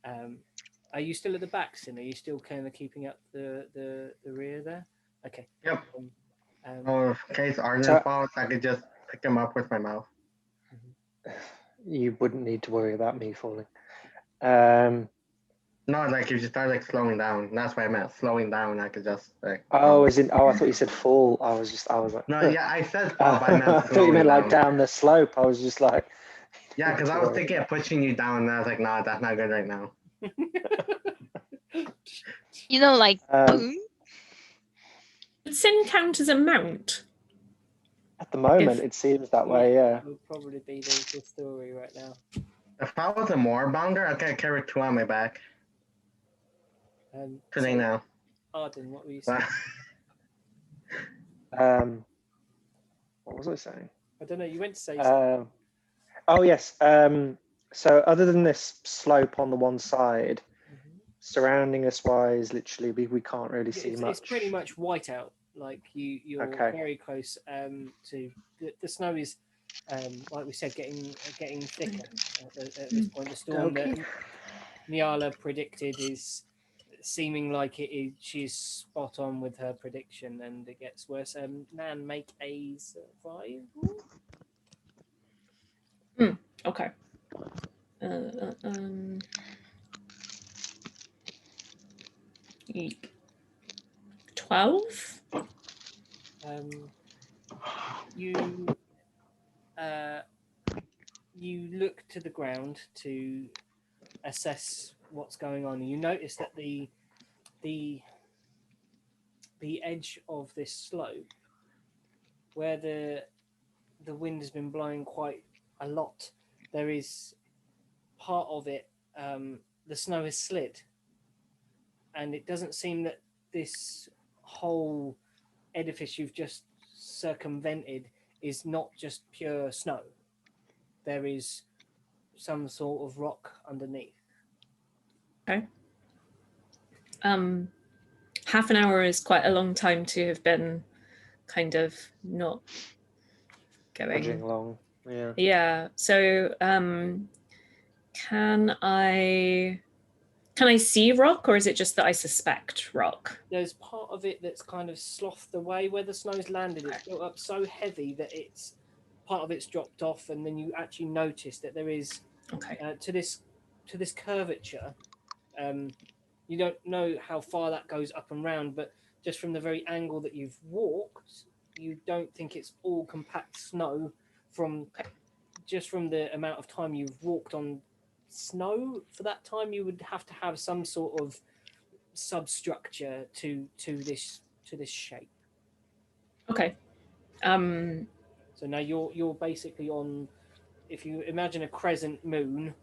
Are you still at the back, Sin? Are you still kind of keeping up the rear there? Okay. Yep. In case Arden falls, I could just pick him up with my mouth. You wouldn't need to worry about me falling. No, like if you start like slowing down, that's what I meant. Slowing down, I could just like. I thought you said fall. I was like. No, yeah, I said fall, but I meant. I thought you meant like down the slope. I was just like. Yeah, because I was thinking of pushing you down, and I was like, nah, that's not good right now. You know, like. Would Sin count as a mount? At the moment, it seems that way. Yeah. It would probably be the story right now. If I was a moorbounder, I could carry 2 on my back. Today So, now. Arden, what were you saying? What was I saying? I don't know. You went to say something. Oh yes. So other than this slope on the one side, surrounding us wise, literally we can't really see much. It's pretty much white out. Like you're Okay. very close to the snow is, like we said, getting thicker at this point. The storm Okay. that Nyala predicted is seeming like it is. She's spot on with her prediction, and it gets worse. Nan, make a survival. Okay. 12. You look to the ground to assess what's going on. You notice that the edge of this slope, where the wind has been blowing quite a lot, there is part of it. The snow has slid, and it doesn't seem that this whole edifice you've just circumvented is not just pure snow. There is some sort of rock underneath. Okay. Half an hour is quite a long time to have been kind of not Trudging going. along. Yeah. Yeah. So, can I see rock, or is it just that I suspect rock? There's part of it that's kind of slothed away where the snow's landed. It's built up so heavy that it's part of it's dropped off, and then you actually notice that there is to this curvature. You don't know how far that goes up and round, but just from the very angle that you've walked, you don't think it's all compact snow from just from the amount of time you've walked on snow. For that time, you would have to have some sort of substructure to this shape. Okay. So now you're basically on, if you imagine a crescent moon,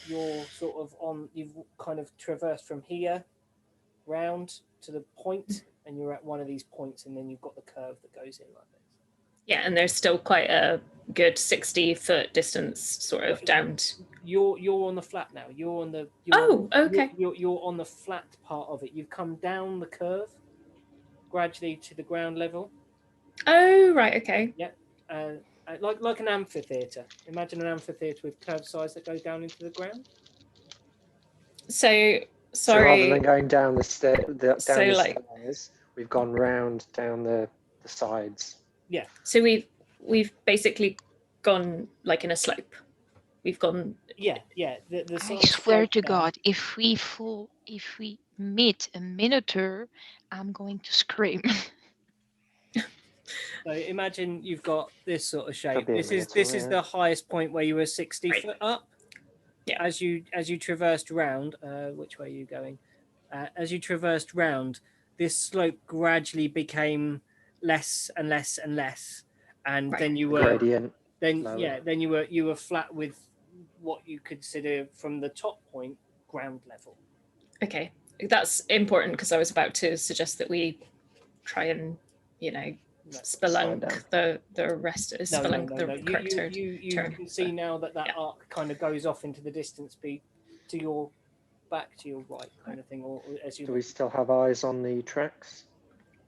you're sort of on, you've kind of traversed from here round to the point, and you're at one of these points, and then you've got the curve that goes in like this. Yeah, and there's still quite a good 60-foot distance sort of down. You're on the flat now. You're on the. Okay. You're on the flat part of it. You've come down the curve gradually to the ground level. Oh, right. Okay. Yep. Like an amphitheatre. Imagine an amphitheatre with curved sides that go down into the ground. So rather than going down the stairs, we've gone round down the sides. Yeah. So we've basically gone like in a slope. We've gone. Yeah. The I swear to God, if we meet a minotaur, I'm going to scream. So imagine you've got this sort of shape. This is the highest point where you were 60 foot up. Yeah. As you traversed round, which way are you going? As you traversed round, this slope gradually became less and less and less, and then you were gradient. Then you were flat with what you consider from the top point ground level. Okay, that's important because I was about to suggest that we try and spelunk the rest of spelunk the correct term. You can see now that arc kind of goes off into the distance, to your back, to your right, kind of thing, or as you. Do we still have eyes on the tracks?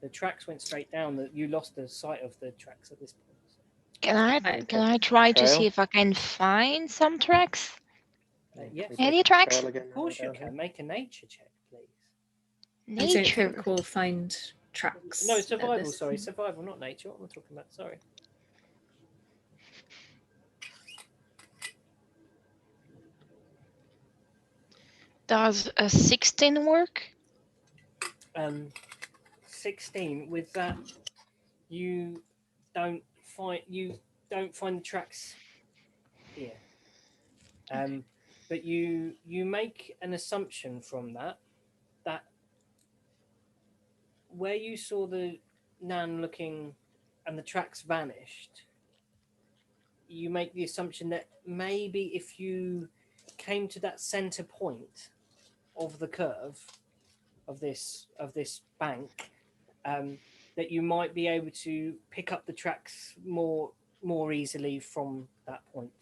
The tracks went straight down. You lost the sight of the tracks at this point. Can I try to see if I can find some tracks? Yes. Any tracks? Of course you can. Make a nature check, please. Nature. I don't think we'll find tracks. No, survival. Sorry, survival, not nature. What am I talking about? Sorry. Does a 16 work? 16. With that, you don't find the tracks here. But you make an assumption from that where you saw the Nan looking and the tracks vanished, you make the assumption that maybe if you came to that center point of the curve of this bank, that you might be able to pick up the tracks more easily from that point.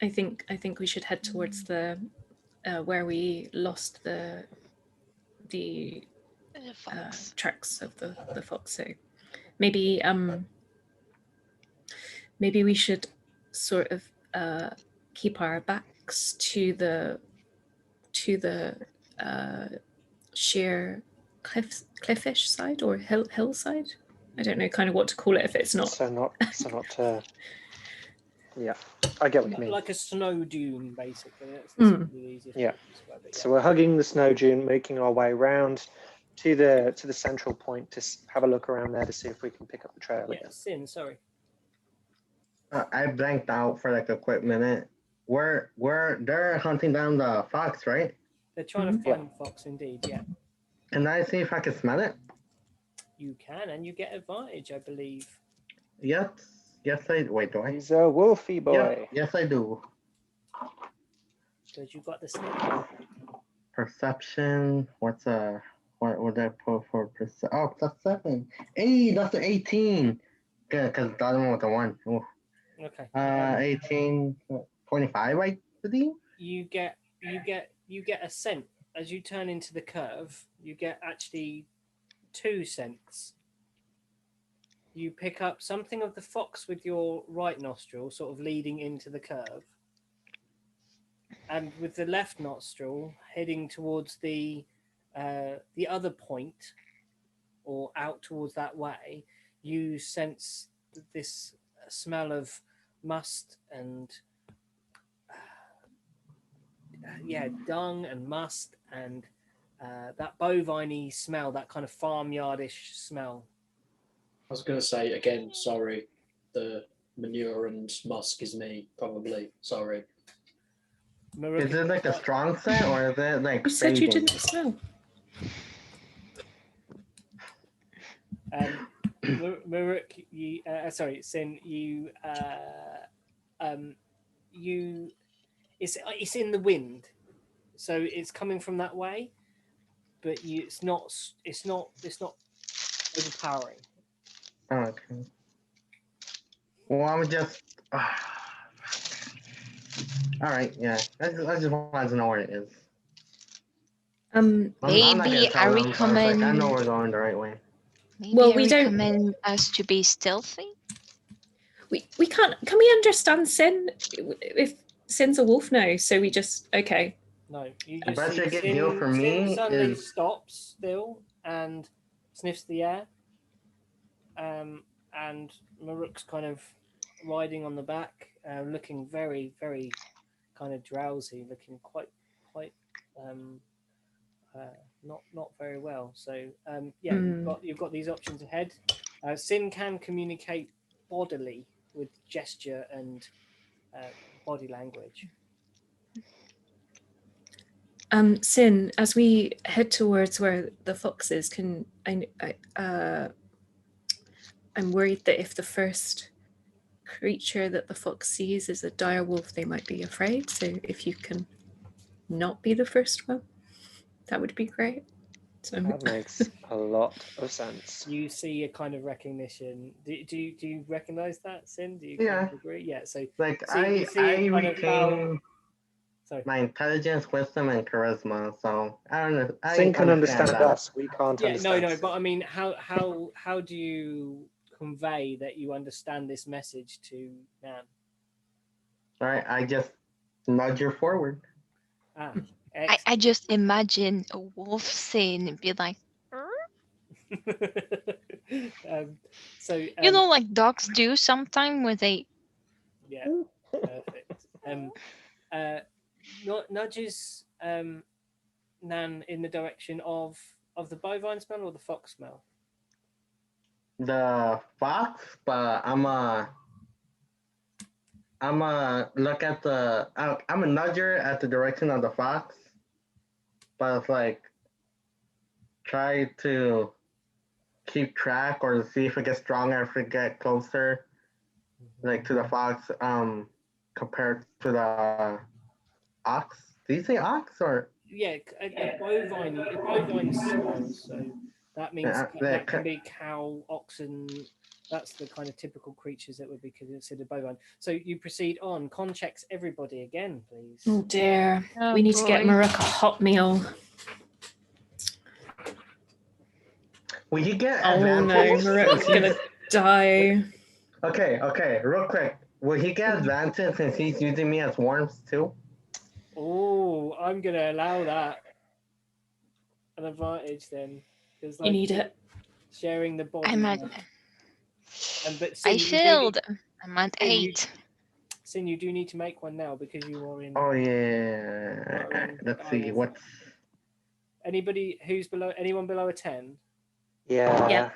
I think we should head towards the where we lost the fox. tracks of the fox. So maybe maybe we should sort of keep our backs to the sheer cliffish side or hillside. I don't know kind of what to call it if it's not. So not yeah, I get what you mean. Like a snow dune, basically. That's Mm. the easiest Yeah. way to describe it. So we're hugging the snow dune, making our way round to the central point to have a look around there to see if we can pick up the trail again. Sin, sorry. I blanked out for like a quick minute. Where they're hunting down the fox, right? They're trying to find the fox, indeed. Yeah, Can I see if I can smell it? you can, and you get advantage, I believe. Yes. Yes, I wait. Do I? He's a wolfy boy. Yes, I do. Because you got the sniff. Perception. What would I put for perception? Oh, +7. Hey, that's an 18. Good, because the other one was a 1. Ooh. Okay. 18, 25, I believe. You get a scent as you turn into the curve. You get actually 2 scents. You pick up something of the fox with your right nostril, sort of leading into the curve, and with the left nostril heading towards the other point, or out towards that way. You sense this smell of must and dung and must and that bovine-y smell, that kind of farmyardish smell. I was going to say again, sorry, the manure and musk is me, probably. Sorry. Is it like a strong scent or is it like You said you fading? didn't smell. Maruk, Sin, it's in the wind, so it's coming from that way, but it's not overpowering. Okay. Well, I'm just. All right, yeah. I just wanted to know where it is. I'm not Maybe gonna I tell them, but it's like, I know recommend. we're going the right way. Maybe Well, I we don't- recommend us to be stealthy. We can't. Can we understand Sin? If Sin's a wolf, no. So we just okay. No, you The just best see you can do for Sin me suddenly is stops still and sniffs the air, and Maruk's kind of riding on the back, looking very, very kind of drowsy, looking quite not very well. So you've got these options ahead. Sin can communicate bodily with gesture and body language. Sin, as we head towards where the fox is, I'm worried that if the first creature that the fox sees is a dire wolf, they might be afraid. So if you can not be the first one, that would be great. So That makes a lot of sense. You see a kind of recognition. Do you recognize that, Sin? Do you Yeah. kind of agree? Yeah. So like you see I it kind of retain sorry. my intelligence, wisdom, and charisma. So I don't know. Sin can understand that. us. We can't Yeah, understand. no. But I mean, how do you convey that you understand this message to Nan? All right, I just nudge her forward. I just imagine a wolf saying and be like, so you know, like dogs do sometime when they. yeah, perfect. Nudges Nan in the direction of the bovine smell or the fox smell? The fox, but I'm a look at the. I'm a nudger at the direction of the fox, but it's like try to keep track or see if it gets stronger if it get closer, like to the fox, compared to the ox. Did you say ox or? Yeah, a bovine is small, so that means that can be cow, oxen. That's the kind of typical creatures that would be considered bovine. So you proceed on. Con checks everybody again, please. Oh dear. Oh, We need to get boy. Maruk a hot meal. Will he get Oh no, advantage? Maruk's gonna die. Okay, real quick. Will he get advantage since he's using me as worms too? Oh, I'm gonna allow that an advantage then, because You need it. sharing the body. I'm at. But I Sin, you do failed. need- I'm at Sin, 8. Sin, you do need to make one now because you are in. Oh yeah. Let's see what's. Anybody who's below? Anyone below a 10? Yeah. Yeah.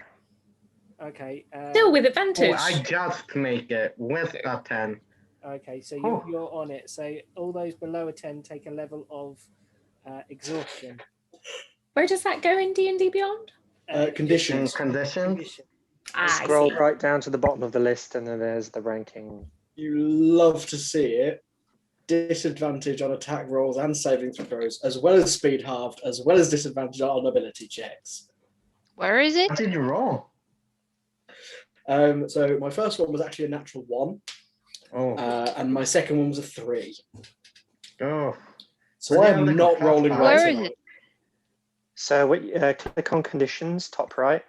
Okay. Still with Oh, advantage. I just make it with a 10. Okay, so Oh. you're on it. So all those below a 10 take a level of exhaustion. Where does that go in D&D Beyond? Conditions. Conditions. I Scroll see. right down to the bottom of the list, and then there's the ranking. You love to see it. Disadvantage on attack rolls and saving throws, as well as speed halved, as well as disadvantage on ability checks. Where is it? What did you roll? So my first one was actually a natural 1, Oh. and my second one was a 3. Oh. So I am Like a not fast rolling five. right Where is tonight. it? So click on conditions, top right,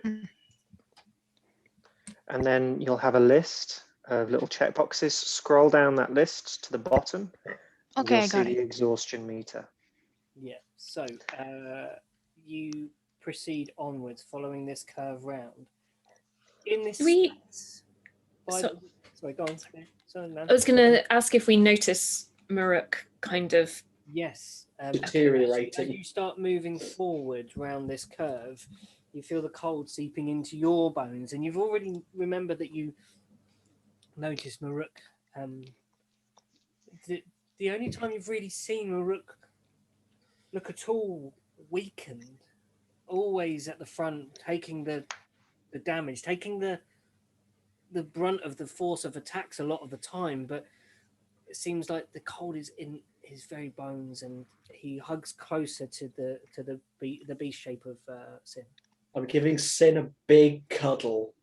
Mm. and then you'll have a list of little checkboxes. Scroll down that list to the bottom. And Okay, you'll I see got the it. exhaustion meter. Yeah. So you proceed onwards following this curve round. In this. We- Sorry, go on. Sorry, man. I was gonna ask if we notice Maruk kind of. Yes. Deteriorating. As you start moving forward round this curve, you feel the cold seeping into your bones, and you've already remembered that you noticed Maruk. The only time you've really seen Maruk look at all weakened, always at the front, taking the damage, taking the brunt of the force of attacks a lot of the time, but it seems like the cold is in his very bones, and he hugs closer to the beast shape of Sin. I'm giving Sin a big cuddle.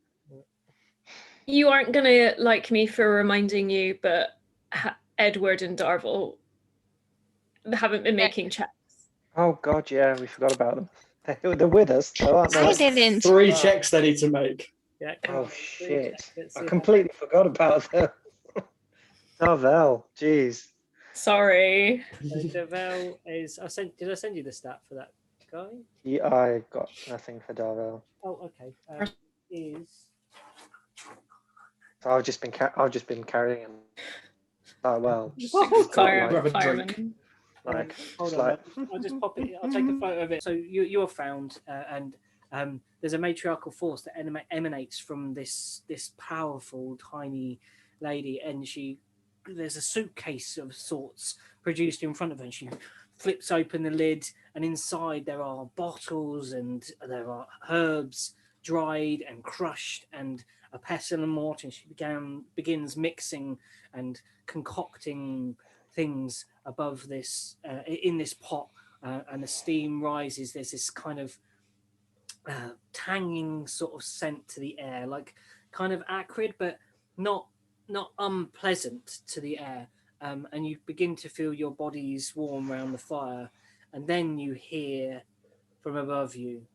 You aren't gonna like me for reminding you, but Edward and Darvel haven't been making checks. Oh God, yeah, we forgot about them. They're with us, though, aren't I they? didn't. 3 checks they need to make. Yeah. Oh shit! I completely forgot about them. Darvel, jeez. Sorry. Darvel is. Did I send you the stat for that guy? Yeah, I got nothing for Darvel. Oh, okay. Is. So I've just been carrying him. Oh well. Fireman. Hold on, I'll just pop it. I'll take a photo of it. So you are found, and there's a matriarchal force that emanates from this powerful tiny lady, and there's a suitcase of sorts produced in front of her, and she flips open the lid, and inside there are bottles and there are herbs dried and crushed and a pestle and mortar, and she begins mixing and concocting things above this in this pot, and the steam rises. There's this kind of tanging sort of scent to the air, like kind of acrid but not unpleasant to the air, and you begin to feel your bodies warm around the fire, and then you hear from above you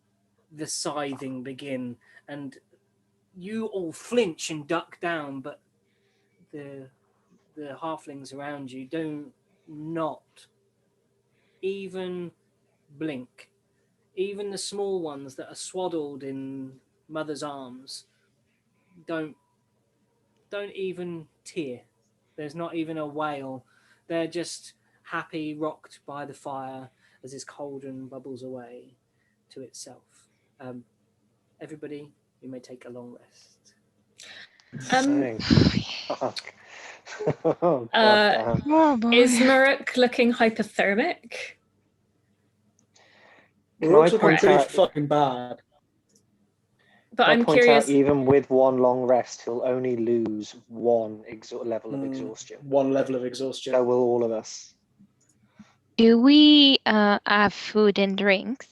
the scything begin, and you all flinch and duck down, but the halflings around you do not even blink. Even the small ones that are swaddled in mother's arms don't even tear. There's not even a wail. They're just happy, rocked by the fire as this cauldron bubbles away to itself. Everybody, you may take a long rest. Fuck. Oh, God, Oh, boy. Is Maruk looking hypothermic? Maruk's looking point pretty out- fucking bad. But I'll I'm point curious. out, even with one long rest, he'll only lose one level of exhaustion. One level of exhaustion. So will all of us. Do we have food and drinks?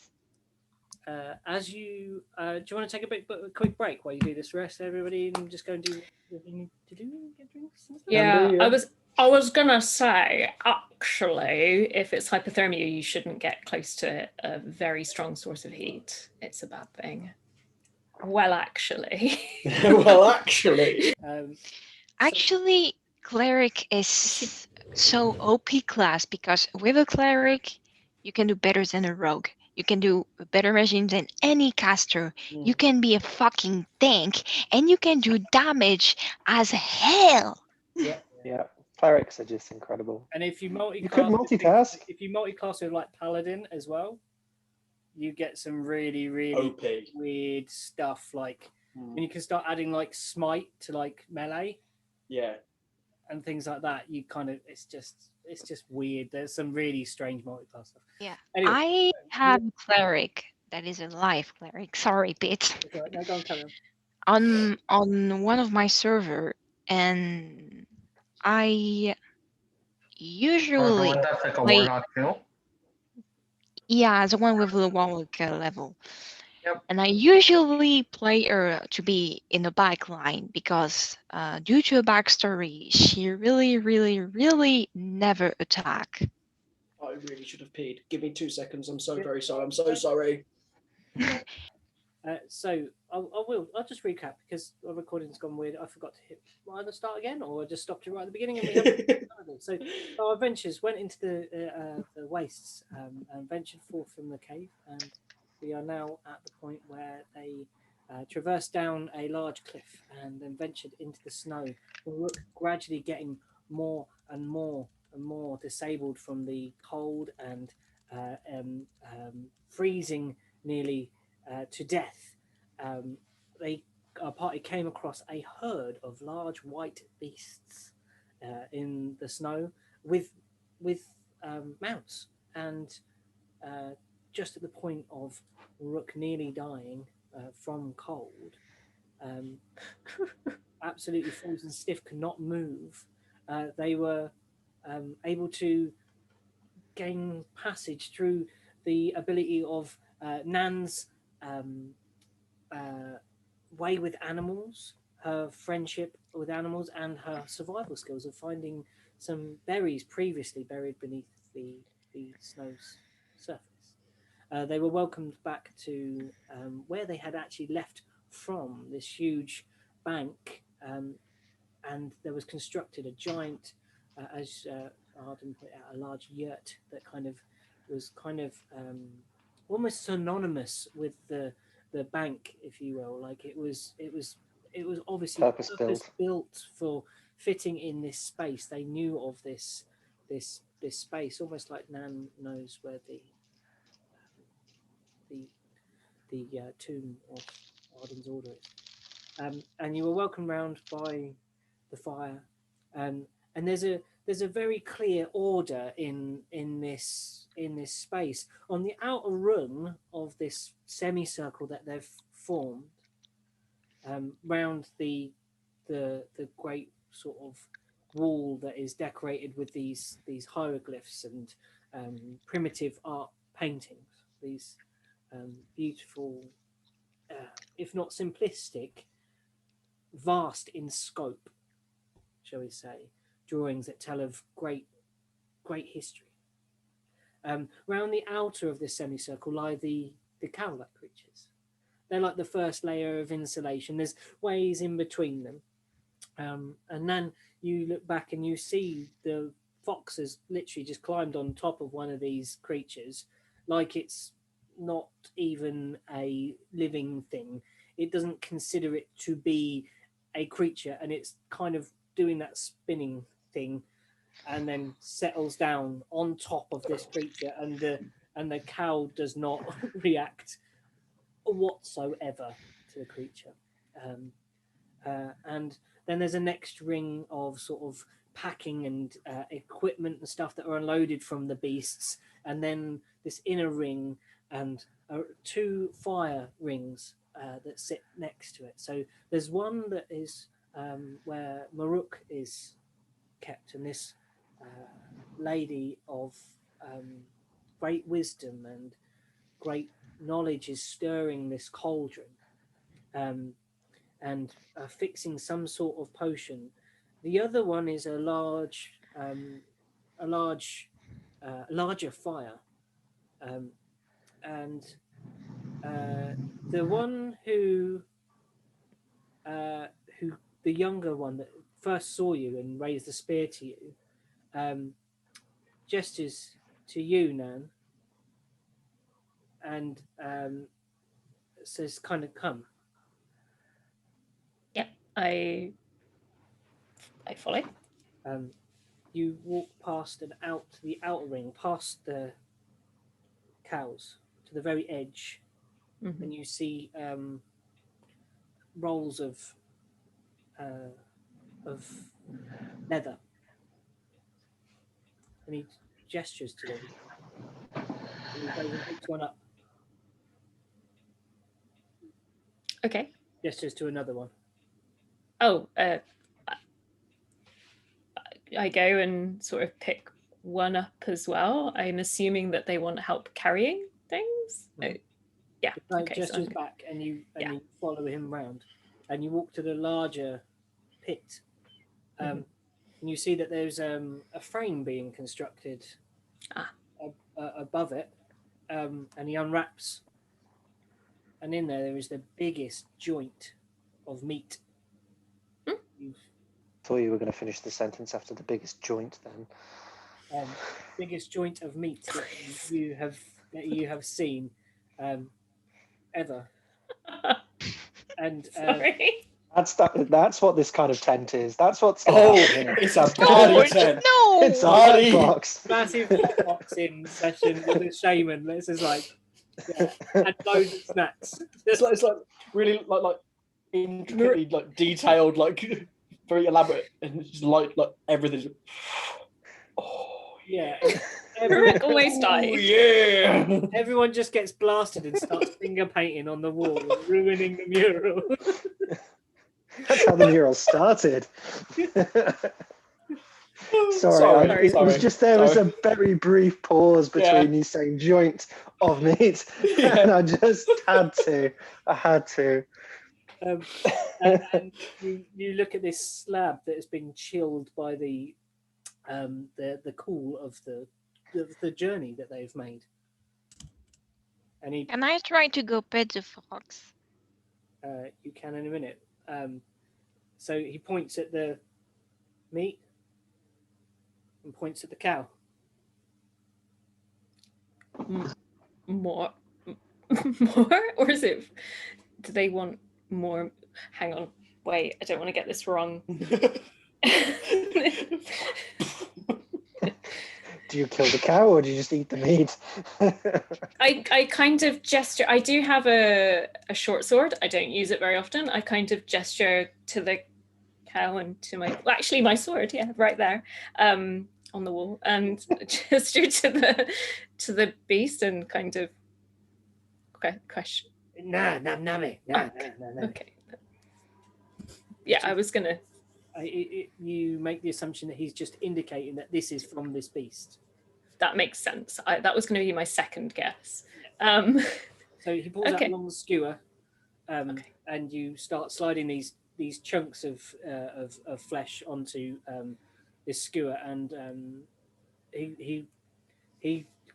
As you do you want to take a quick break while you do this rest, everybody, and just go and do what you need to do, get drinks and stuff? Yeah, yeah. I was gonna say, actually, if it's hypothermia, you shouldn't get close to a very strong source of heat. It's a bad thing. Well, actually. Well, actually. Actually, cleric is so OP class because with a cleric, you can do better than a rogue. You can do better machine than any caster. You can be a fucking tank, and you can do damage as hell. Yeah, clerics are just incredible. And if you multicast, You could multitask. If you multicast with like paladin as well, you get some really OP. weird stuff. Like when you can start adding like smite to like melee. Yeah. And things like that, you kind of it's just weird. There's some really strange multiclass stuff. Yeah. Anyway, I have a cleric that is a life cleric. Sorry, Pete. Right, no, go on, carry on. On one of my server, and I usually That's like a play. warlock too. Yeah, the one with the warlock level. Yep. And I usually play her to be in the back line because due to a backstory, she really never attack. I really should have peed. Give me 2 seconds. I'm so very sorry. I'm so sorry. So I'll just recap because our recording's gone weird. I forgot to hit right at the start again, or I just stopped it right at the beginning. And we haven't so our adventures went into the wastes and ventured forth from the cave, and we are now at the point where they traversed down a large cliff and then ventured into the snow. The rook gradually getting more and more disabled from the cold and freezing nearly to death. Our party came across a herd of large white beasts in the snow with mounts, and just at the point of Rook nearly dying from cold, absolutely frozen stiff, could not move. They were able to gain passage through the ability of Nan's way with animals, her friendship with animals, and her survival skills of finding some berries previously buried beneath the snow's surface. They were welcomed back to where they had actually left from, this huge bank, and there was constructed a giant, as Arden pointed out, a large yurt that was almost synonymous with the bank, if you will. Like it was obviously Purpose built for fitting in this space. They knew of this space, almost like Nan knows where the tomb of Arden's order is. And you were welcomed round by the fire, and there's a very clear order in this space. On the outer ring of this semicircle that they've formed round the great sort of wall that is decorated with these hieroglyphs and primitive art paintings, these beautiful, if not simplistic, vast in scope, shall we say, drawings that tell of great history. Round the outer of this semicircle lie the cow-like creatures. They're like the first layer of insulation. There's ways in between them. And then you look back and you see the fox has literally just climbed on top of one of these creatures like it's not even a living thing. It doesn't consider it to be a creature, and it's kind of doing that spinning thing and then settles down on top of this creature, and the cow does not react whatsoever to the creature. And then there's a next ring of sort of packing and equipment and stuff that are unloaded from the beasts, and then this inner ring and 2 fire rings that sit next to it. So there's one that is where Maruk is kept, and this lady of great wisdom and great knowledge is stirring this cauldron and fixing some sort of potion. The other one is a larger fire, and the one who the younger one that first saw you and raised the spear to you, gestures to you, Nan, and says, "Kind of come." Yep, I follow. You walk past and out to the outer ring, past the cows, to the very edge, and you see rolls of leather. And he gestures to them. And he goes and picks one up. Okay. Gestures to another one. Oh, I go and sort of pick one up as well. I'm assuming that they want help carrying things. Yeah. Okay, gestures back, and you follow him round, and you walk to the larger pit, and you see that there's a frame being constructed above it, and he unwraps, and in there is the biggest joint of meat. Thought you were going to finish the sentence after the biggest joint then. Biggest joint of meat that you have seen ever. And sorry. That's what this kind of tent is. That's what's it's a party tent. No, it's a hot box. Massive hotboxing session with a shaman. This is like and loads of snacks. It's like really like intricately like detailed, like very elaborate, and just like everything. Oh yeah. Rick always dies. Oh yeah. Everyone just gets blasted and starts finger painting on the wall, ruining the mural. That's how the mural started. Sorry. It was just there was a very brief pause between you saying joint of meat, and I just had to. And you look at this slab that has been chilled by the cool of the journey that they've made. And Can I try to go pet the fox? You can in a minute. So he points at the meat and points at the cow. More, or is it? Do they want more? Hang on, wait. I don't want to get this wrong. Do you kill the cow or do you just eat the meat? I kind of gesture. I do have a short sword. I don't use it very often. I kind of gesture to the cow and to my sword, right there, on the wall, and gesture to the beast and kind of question. Nah. Okay. Yeah, I was gonna. You make the assumption that he's just indicating that this is from this beast. That makes sense. That was going to be my second guess. So he pulls out a long skewer, and you start sliding these chunks of flesh onto this skewer, and he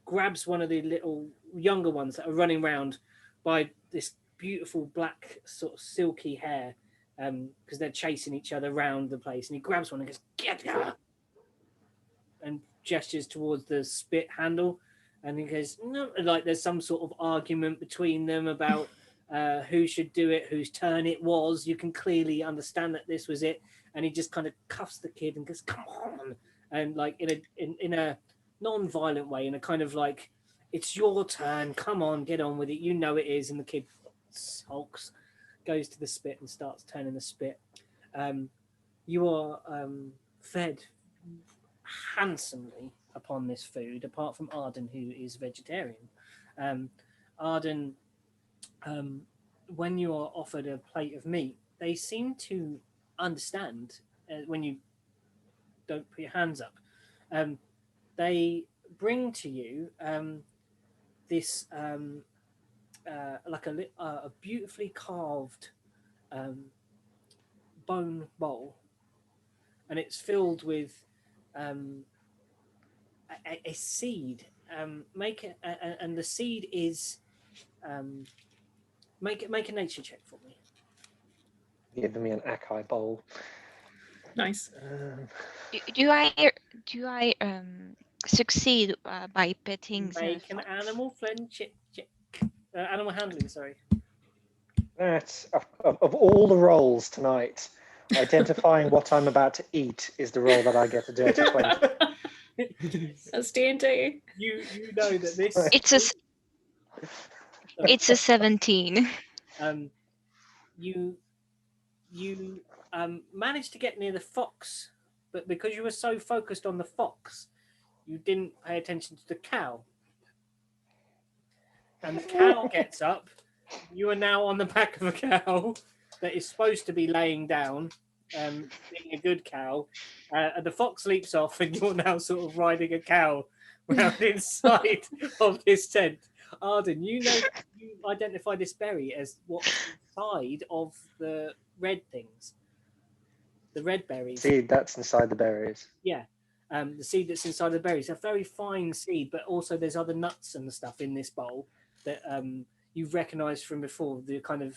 grabs one of the little younger ones that are running around by this beautiful black sort of silky hair, because they're chasing each other around the place, and he grabs one and goes, "Get her!" and gestures towards the spit handle, and he goes, "No," like there's some sort of argument between them about who should do it, whose turn it was. You can clearly understand that this was it, and he just kind of cuffs the kid and goes, "Come on," and like in a non-violent way, in a kind of like, "It's your turn, come on, get on with it, you know it is," and the kid sulks, goes to the spit and starts turning the spit. You are fed handsomely upon this food, apart from Arden, who is vegetarian. Arden when you are offered a plate of meat, they seem to understand when you don't put your hands up. They bring to you this like a beautifully carved bone bowl, and it's filled with um, a seed. Make it, and the seed is make a nature check for me. Giving me an acai bowl. Nice. Do I succeed by petting the Make an fox? animal friendship check. Animal handling, sorry. That's of all the roles tonight. Identifying what I'm about to eat is the role that I get a dirty 20. That's D&D. You know that this It's a 17. You managed to get near the fox, but because you were so focused on the fox, you didn't pay attention to the cow. And the cow gets up. You are now on the back of a cow that is supposed to be laying down, being a good cow. And the fox leaps off, and you're now sort of riding a cow round inside of this tent. Arden, you identify this berry as what's inside of the red things, the red berries. Seed that's inside the berries. Yeah. The seed that's inside the berries, a very fine seed, but also there's other nuts and stuff in this bowl that you've recognised from before. The kind of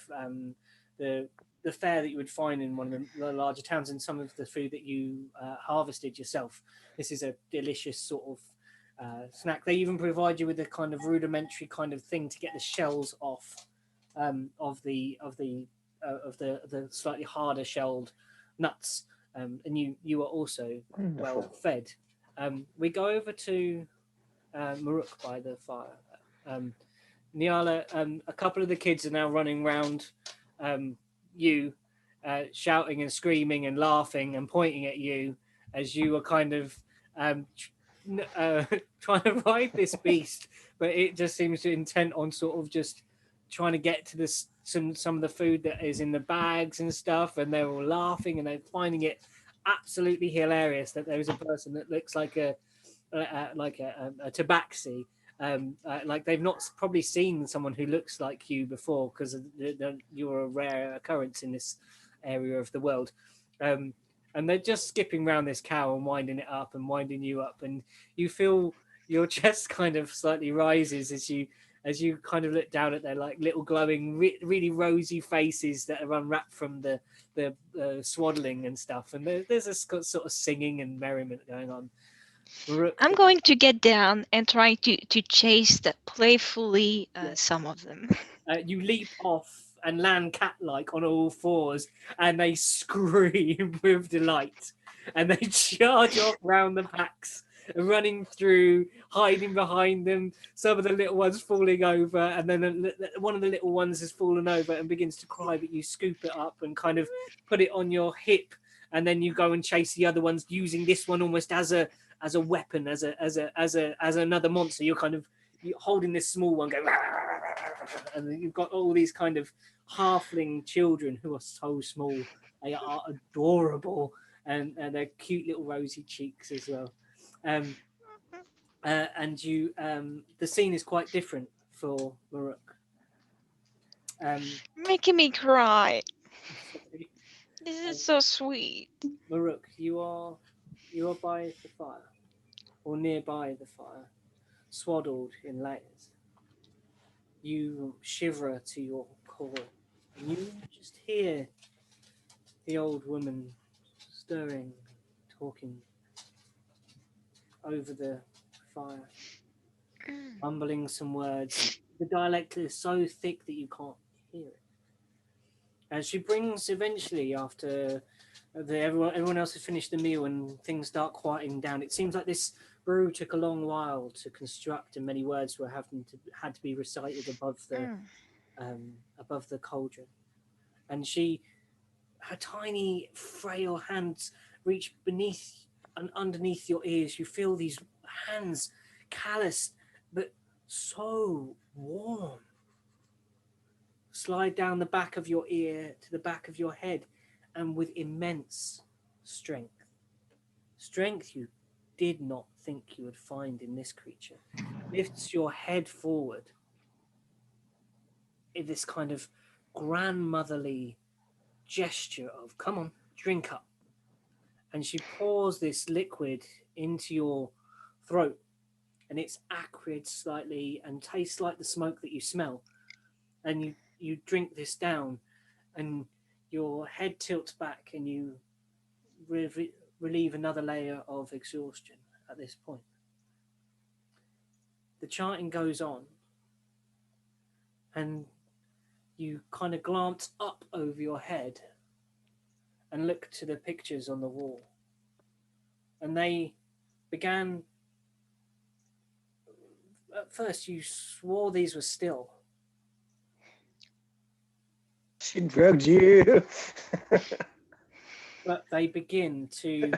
the fare that you would find in one of the larger towns, and some of the food that you harvested yourself. This is a delicious sort of snack. They even provide you with a kind of rudimentary kind of thing to get the shells off of the slightly harder shelled nuts. And you are also well fed. We go over to Maruk by the fire. Niala, a couple of the kids are now running round you, shouting and screaming and laughing and pointing at you as you are kind of trying to ride this beast, but it just seems to intent on sort of just trying to get to this some of the food that is in the bags and stuff, and they're all laughing and they're finding it absolutely hilarious that there is a person that looks like a tabaxi. Like they've not probably seen someone who looks like you before, because you're a rare occurrence in this area of the world. And they're just skipping around this cow and winding it up and winding you up, and you feel your chest kind of slightly rises as you kind of look down at their like little glowing, really rosy faces that are unwrapped from the swaddling and stuff, and there's a sort of singing and merriment going on. I'm going to get down and try to chase playfully some of them. You leap off and land cat-like on all fours, and they scream with delight, and they charge off round the packs, running through, hiding behind them. Some of the little ones falling over, and then one of the little ones has fallen over and begins to cry, but you scoop it up and kind of put it on your hip, and then you go and chase the other ones, using this one almost as a weapon, as another monster. You're holding this small one, going, and you've got all these kind of halfling children who are so small. They are adorable, and they're cute little rosy cheeks as well. And you, the scene is quite different for Maruk. Making me cry. This is so sweet. Maruk, you are by the fire, or nearby the fire, swaddled in layers. You shiver to your core, and you just hear the old woman stirring, talking over the fire, mumbling some words. The dialect is so thick that you can't hear it. And she brings eventually, after everyone else has finished the meal and things start quieting down, it seems like this brew took a long while to construct, and many words had to be recited above the cauldron. And her tiny, frail hands reach beneath and underneath your ears. You feel these hands, calloused, but so warm, slide down the back of your ear to the back of your head, and with immense strength. Strength you did not think you would find in this creature. Lifts your head forward in this kind of grandmotherly gesture of, come on, drink up. And she pours this liquid into your throat, and it's acrid slightly and tastes like the smoke that you smell. And you drink this down, and your head tilts back, and you relieve another layer of exhaustion at this point. The chanting goes on, and you kind of glance up over your head and look to the pictures on the wall. And they began... At first, you swore these were still. She drugged you. But they begin to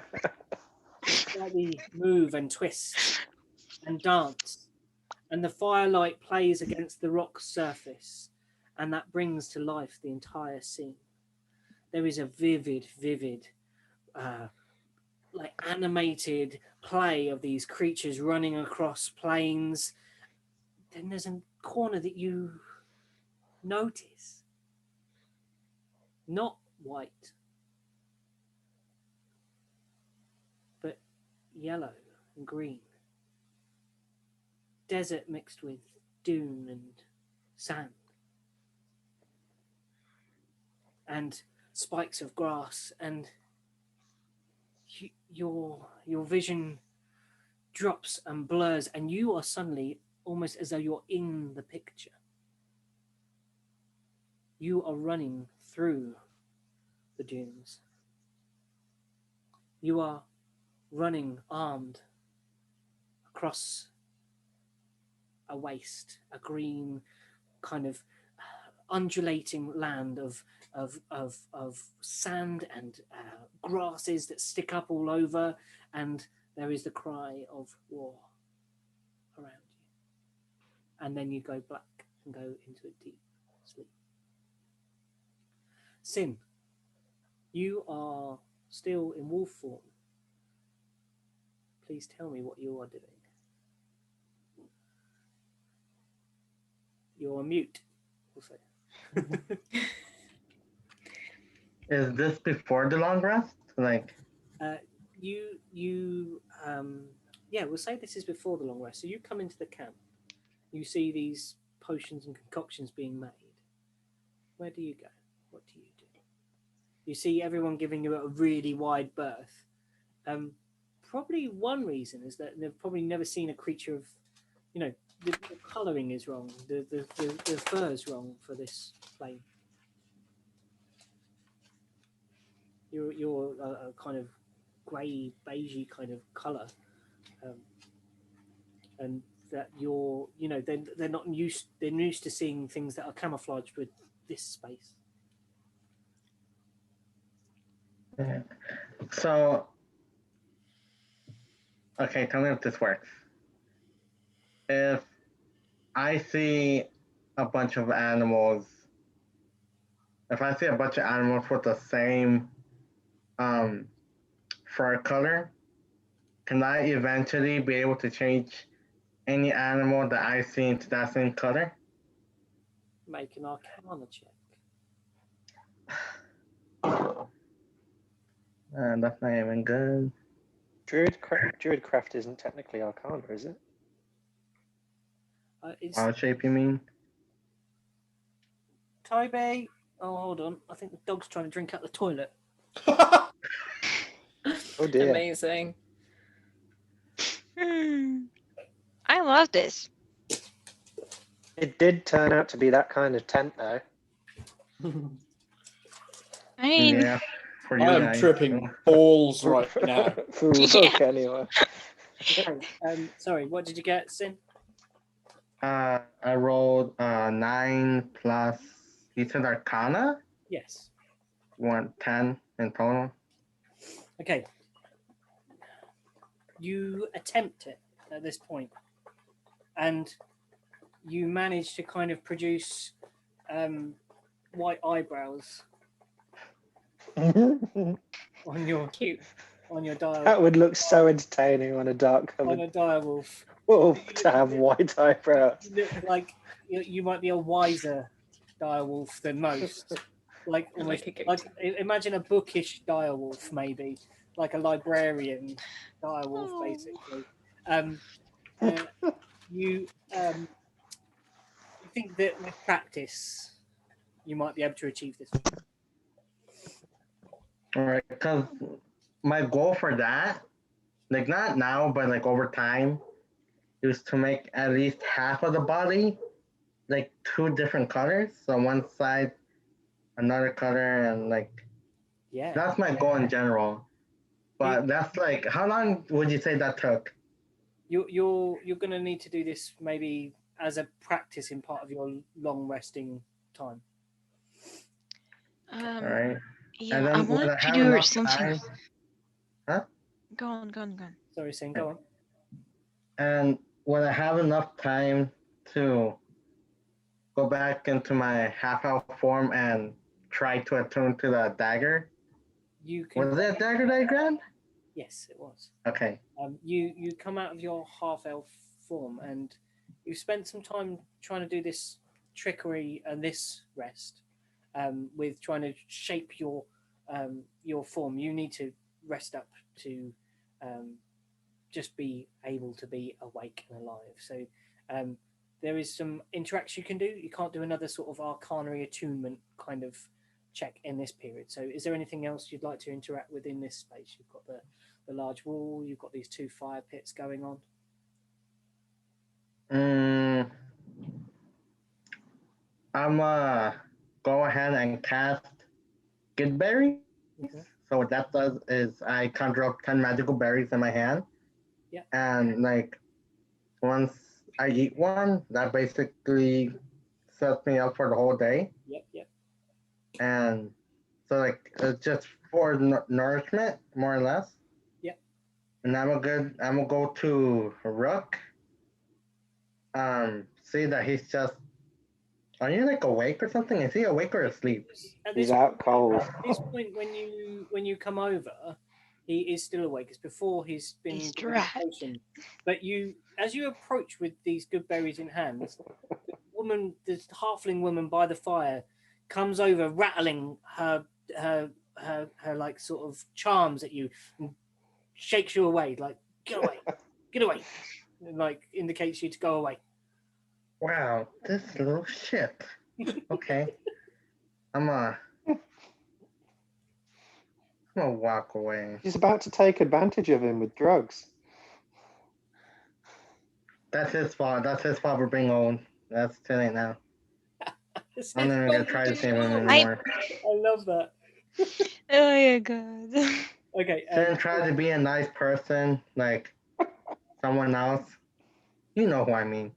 slightly move and twist and dance. And the firelight plays against the rock surface, and that brings to life the entire scene. There is a vivid, like animated play of these creatures running across plains. Then there's a corner that you notice. Not white, but yellow and green. Desert mixed with dune and sand. And spikes of grass, and your vision drops and blurs, and you are suddenly almost as though you're in the picture. You are running through the dunes. You are running armed across a waste, a green kind of undulating land of sand and grasses that stick up all over, and there is the cry of war around you. And then you go black and go into a deep sleep. Sin, you are still in wolf form. Please tell me what you are doing. You're mute, also. Is this before the long rest? Like, yeah, we'll say this is before the long rest. So you come into the camp, you see these potions and concoctions being made. Where do you go? What do you do? You see everyone giving you a really wide berth. Probably one reason is that they've probably never seen a creature of, the colouring is wrong. The fur is wrong for this plane. You're a kind of grey, beigey kind of colour, and that they're not used. They're used to seeing things that are camouflaged with this space. yeah. So, okay, tell me if this works. If I see a bunch of animals, with the same fur color, can I eventually be able to change any animal that I see into that same color? Make an Arcana check. That's not even good. Druidcraft isn't technically Arcana, is it? Wild shape, you mean? Toby. Oh, hold on. I think the dog's trying to drink out the toilet. Oh dear. Amazing. I love this. It did turn out to be that kind of tent, though. I mean, Yeah, for you I am guys. tripping balls right now. For Rook, anyway. Okay. Sorry, what did you get, Sin? I rolled 9 plus. You said Arcana? Yes. 10 in total. Okay. You attempt it at this point, and you manage to kind of produce white eyebrows on your Cute. dial That would look so entertaining on a dark on coloured a direwolf. wolf to have white eyebrows. You look like you might be a wiser direwolf than most. Like almost Like a goat. like imagine a bookish direwolf, maybe like a librarian direwolf, Oh. basically. You think that with practice you might be able to achieve this. All right, because my goal for that, like not now, but like over time, is to make at least half of the body like two different colors. So one side, another color, and like Yeah. that's my goal in general. But that's like, how long would you say that took? You're going to need to do this maybe as a practice in part of your long resting time. All right. Yeah, And then I would wanted I to have do enough something. time? Huh? Go on. Sorry, Sin, go on. And would I have enough time to go back into my half elf form and try to attune to the dagger? You can. Was it a dagger that I grabbed? Yes, it was. Okay. You come out of your half elf form and you've spent some time trying to do this trickery and this rest with trying to shape your form. You need to rest up to just be able to be awake and alive. So there is some interaction you can do. You can't do another sort of arcanary attunement kind of check in this period. So is there anything else you'd like to interact with in this space? You've got the large wall, you've got these two fire pits going on. I'm go ahead and cast Good Berries. Mm-hmm. So what that does is I conjure up 10 magical berries in my hand. Yeah. And like once I eat one, that basically sets me up for the whole day. Yep. And so like it's just for nourishment, more or less. Yep. And I'm gonna go to Rook. See that he's just. Are you like awake or something? Is he awake or asleep? He's out cold. At this point, when you come over, he is still awake. It's before he's been He's given trapped. a potion. But as you approach with these good berries in hand, the halfling woman by the fire, comes over, rattling her like sort of charms at you, and shakes you away, like get away, and like indicates you to go away. Wow, this little shit. Okay. I'm gonna walk away. He's about to take advantage of him with drugs. That's his fault. That's his fault for being old. That's too late now. I'm not even gonna try to save him anymore. I love that. Oh my god. Okay. Shouldn't try to be a nice person like someone else. You know who I mean.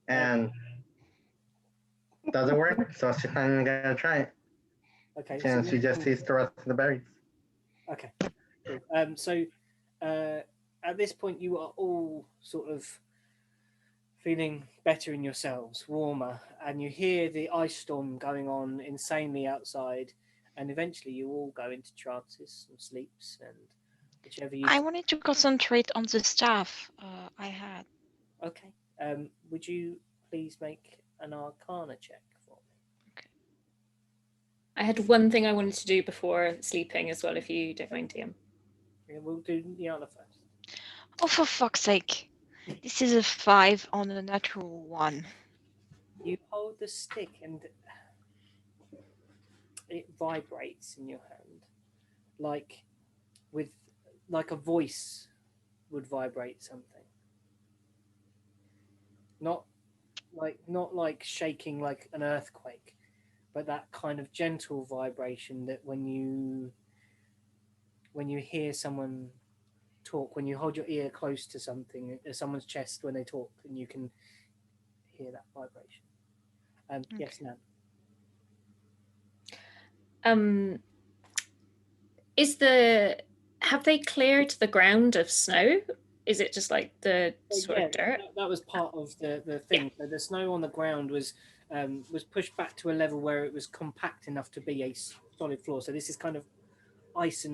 And doesn't work, so she's not even gonna try it. Okay. And she just eats the rest of the berries. Okay. Cool. So at this point, you are all sort of feeling better in yourselves, warmer, and you hear the ice storm going on insanely outside, and eventually you all go into trances and sleeps, and whichever you. I wanted to concentrate on the staff I had. Okay. Would you please make an Arcana check for me? I had one thing I wanted to do before sleeping as well, if you don't mind, DM. Yeah, we'll do Niana first. Oh, for fuck's sake. This is a 5 on a natural 1. You hold the stick and it vibrates in your hand, like a voice would vibrate something. Not like shaking like an earthquake, but that kind of gentle vibration that when you hear someone talk, when you hold your ear close to something, someone's chest when they talk, and you can hear that vibration. Yes, Nan. Have they cleared the ground of snow? Is it just like the sort of dirt? That was part of the thing. Yeah. So the snow on the ground was was pushed back to a level where it was compact enough to be a solid floor. So this is kind of ice,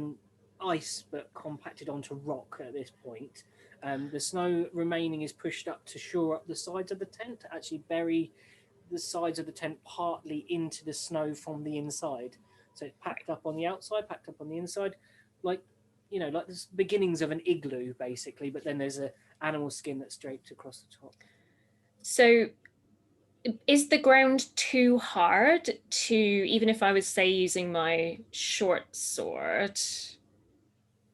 but compacted onto rock at this point. The snow remaining is pushed up to shore up the sides of the tent, to actually bury the sides of the tent partly into the snow from the inside. So it's packed up on the outside, packed up on the inside, like like the beginnings of an igloo, basically. But then there's a animal skin that's draped across the top. So is the ground too hard to, even if I was, say, using my short sword,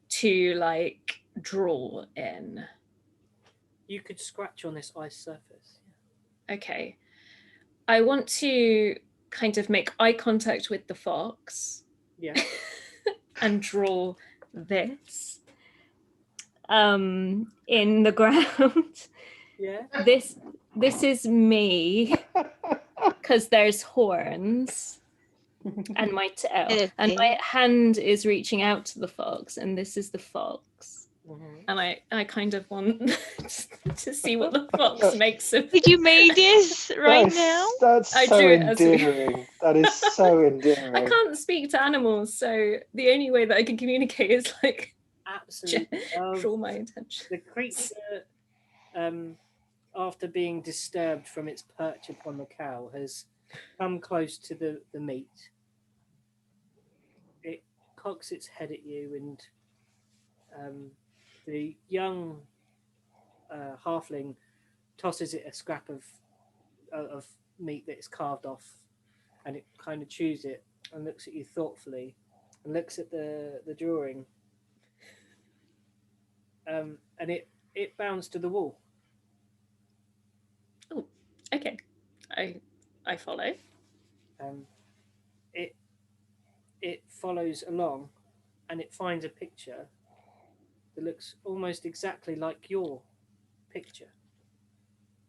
to like draw in? You could scratch on this ice surface. Okay. I want to kind of make eye contact with the fox. Yeah. And draw this in the ground. Yeah. This is me, because there's horns and my tail, and my hand is reaching out to the fox, and this is the fox. And I kind of want to see what the fox makes of. Did you make this now? That's I so drew it as we- endearing. That is so endearing. I can't speak to animals, so the only way that I can communicate is like Absolutely. draw my attention. The creature, after being disturbed from its perch upon the cow, has come close to the meat. It cocks its head at you, and the young halfling tosses it a scrap of meat that is carved off, and it kind of chews it and looks at you thoughtfully, and looks at the drawing, and it bounds to the wall. Oh, okay. I follow. It follows along, and it finds a picture that looks almost exactly like your picture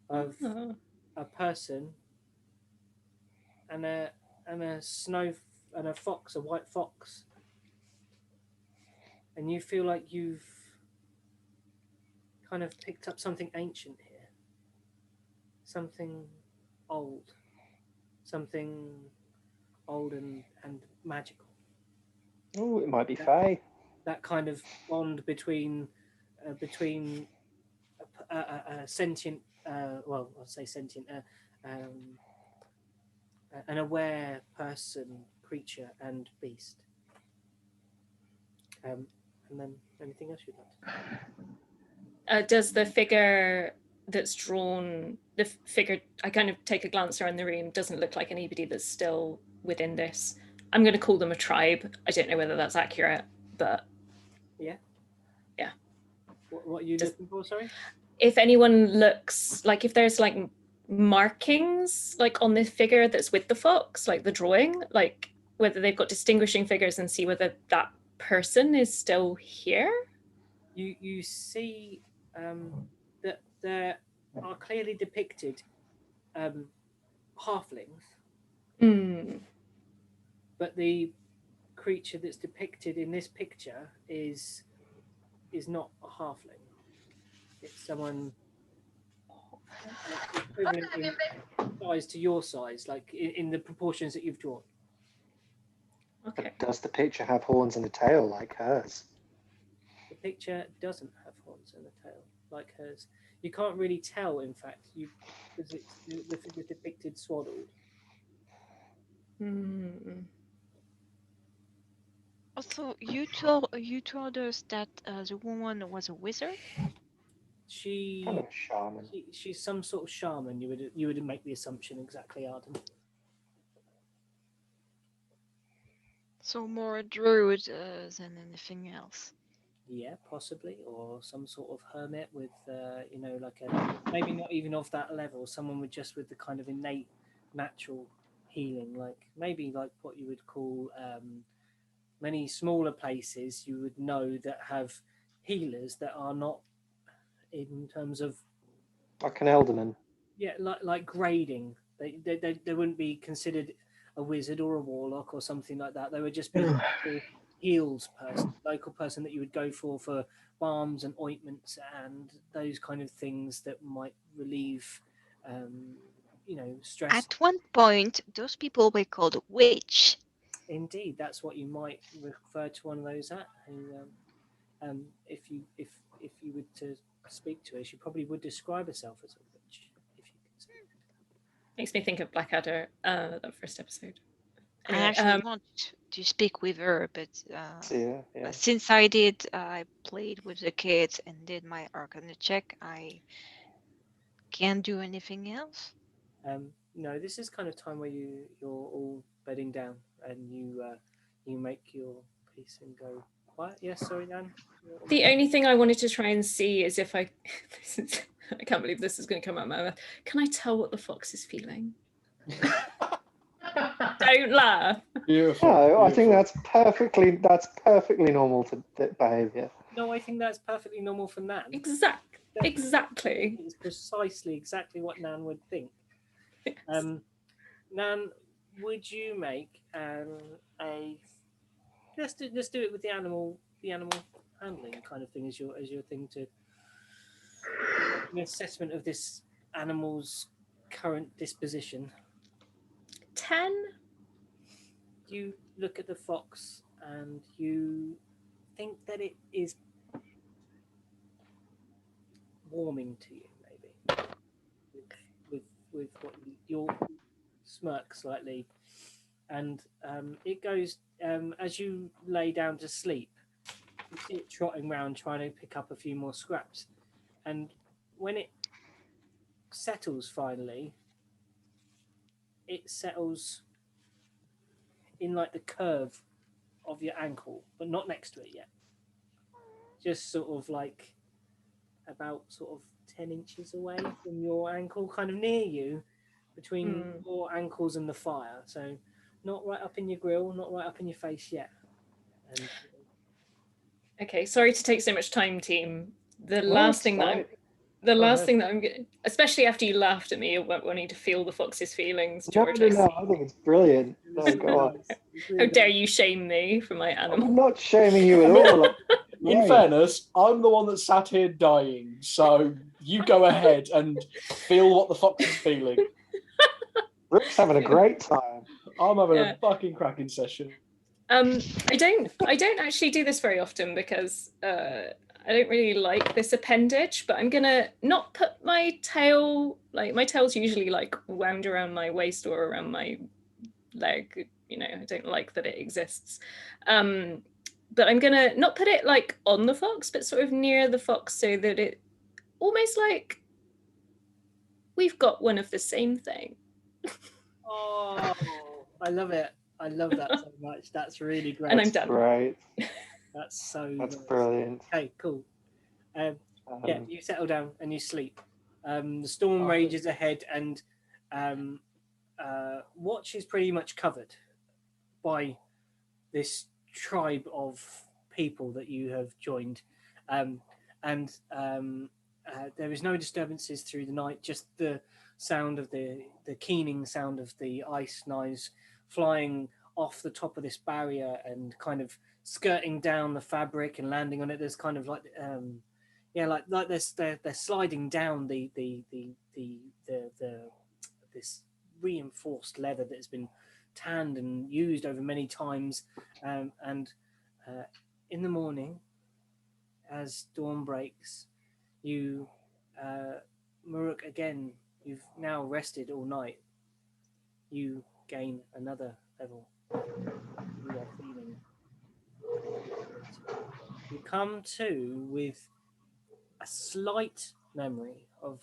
of a person and a snow and a fox, a white fox, and you feel like you've kind of picked up something ancient here, something old, and magical. Oh, it might be Fae. That kind of bond between a sentient, well, I'll say sentient, an aware person, creature, and beast. And then anything else you'd like to? Does the figure that's drawn, the figure, I kind of take a glance around the room, doesn't look like anybody that's still within this. I'm going to call them a tribe. I don't know whether that's accurate, but yeah. What are you looking for? Sorry. If anyone looks like, if there's like markings like on the figure that's with the fox, like the drawing, like whether they've got distinguishing figures, and see whether that person is still here. You see that there are clearly depicted halflings, but the creature that's depicted in this picture is not a halfling. It's someone equivalent in size to your size, like in the proportions that you've drawn. Okay. But does the picture have horns and a tail like hers? The picture doesn't have horns and a tail like hers. You can't really tell, in fact, because it's the figure depicted swaddled. Also, you told us that the woman was a wizard. Kind of a shaman. She's some sort of shaman. You would make the assumption, exactly, Arden. So more a druid than anything else. Yeah, possibly, or some sort of hermit with, like a, maybe not even of that level. Someone with the kind of innate, natural healing, like maybe like what you would call many smaller places you would know that have healers that are not in terms of like an alderman. Yeah, like grading. They wouldn't be considered a wizard or a warlock or something like that. They would just be a heals person, local person that you would go for balms and ointments and those kind of things that might relieve stress. At one point, those people were called witch. Indeed, that's what you might refer to one of those at. Who, if you were to speak to her, she probably would describe herself as a witch. If you can speak. Makes me think of Blackadder, that first episode. I actually want to speak with her, but Yeah. since I played with the kids and did my Arcana check, I can't do anything else. No, this is kind of time where you're all bedding down and you make your peace and go quiet. Yes, sorry, Nan. The only thing I wanted to try and see is if I can't believe this is going to come out of my mouth. Can I tell what the fox is feeling? Don't laugh. Beautiful. No, I think beautiful. that's perfectly normal to behaviour. No, I think that's perfectly normal for Nan. Exactly. It's precisely exactly what Nan would think. Yes. Nan, would you make a let's do it with the animal handling kind of thing as your thing to an assessment of this animal's current disposition. 10. You look at the fox and you think that it is warming to you, maybe with what you'll smirk slightly, and it goes as you lay down to sleep. You see it trotting around trying to pick up a few more scraps, and when it settles finally, it settles in like the curve of your ankle, but not next to it yet. Just sort of like about sort of 10 inches away from your ankle, kind of near you, between your ankles and the fire. So not right up in your grill, not right up in your face yet. And Okay, sorry to take so much time, team. The No, last it's thing fine. that I'm getting, especially after you laughed at me about wanting to feel the fox's feelings, George. No, I think it's brilliant. No, it's go on. nice. It's really How dare nice. you shame me for my animal? I'm not shaming you at all. In Right. fairness, I'm the one that sat here dying, so you go ahead and feel what the fox is feeling. Rick's having a great time. I'm having Yeah. a fucking cracking session. I don't actually do this very often because I don't really like this appendage, but I'm gonna not put my tail, like my tail's usually like wound around my waist or around my leg, I don't like that it exists. But I'm gonna not put it like on the fox, but sort of near the fox so that it almost like we've got one of the same thing. Oh, I love it. I love that so much. That's really great. And I'm done. Right. That's so That's nice. brilliant. Okay, cool. Yeah, you settle down and you sleep. The storm rages ahead, and Watch is pretty much covered by this tribe of people that you have joined, and there is no disturbances through the night. Just the sound of the keening sound of the ice knives flying off the top of this barrier and kind of skirting down the fabric and landing on it. There's kind of like like they're sliding down the this reinforced leather that has been tanned and used over many times, and in the morning as dawn breaks, you Maruk, again, you've now rested all night, you gain another level. You are feeling you come to with a slight memory of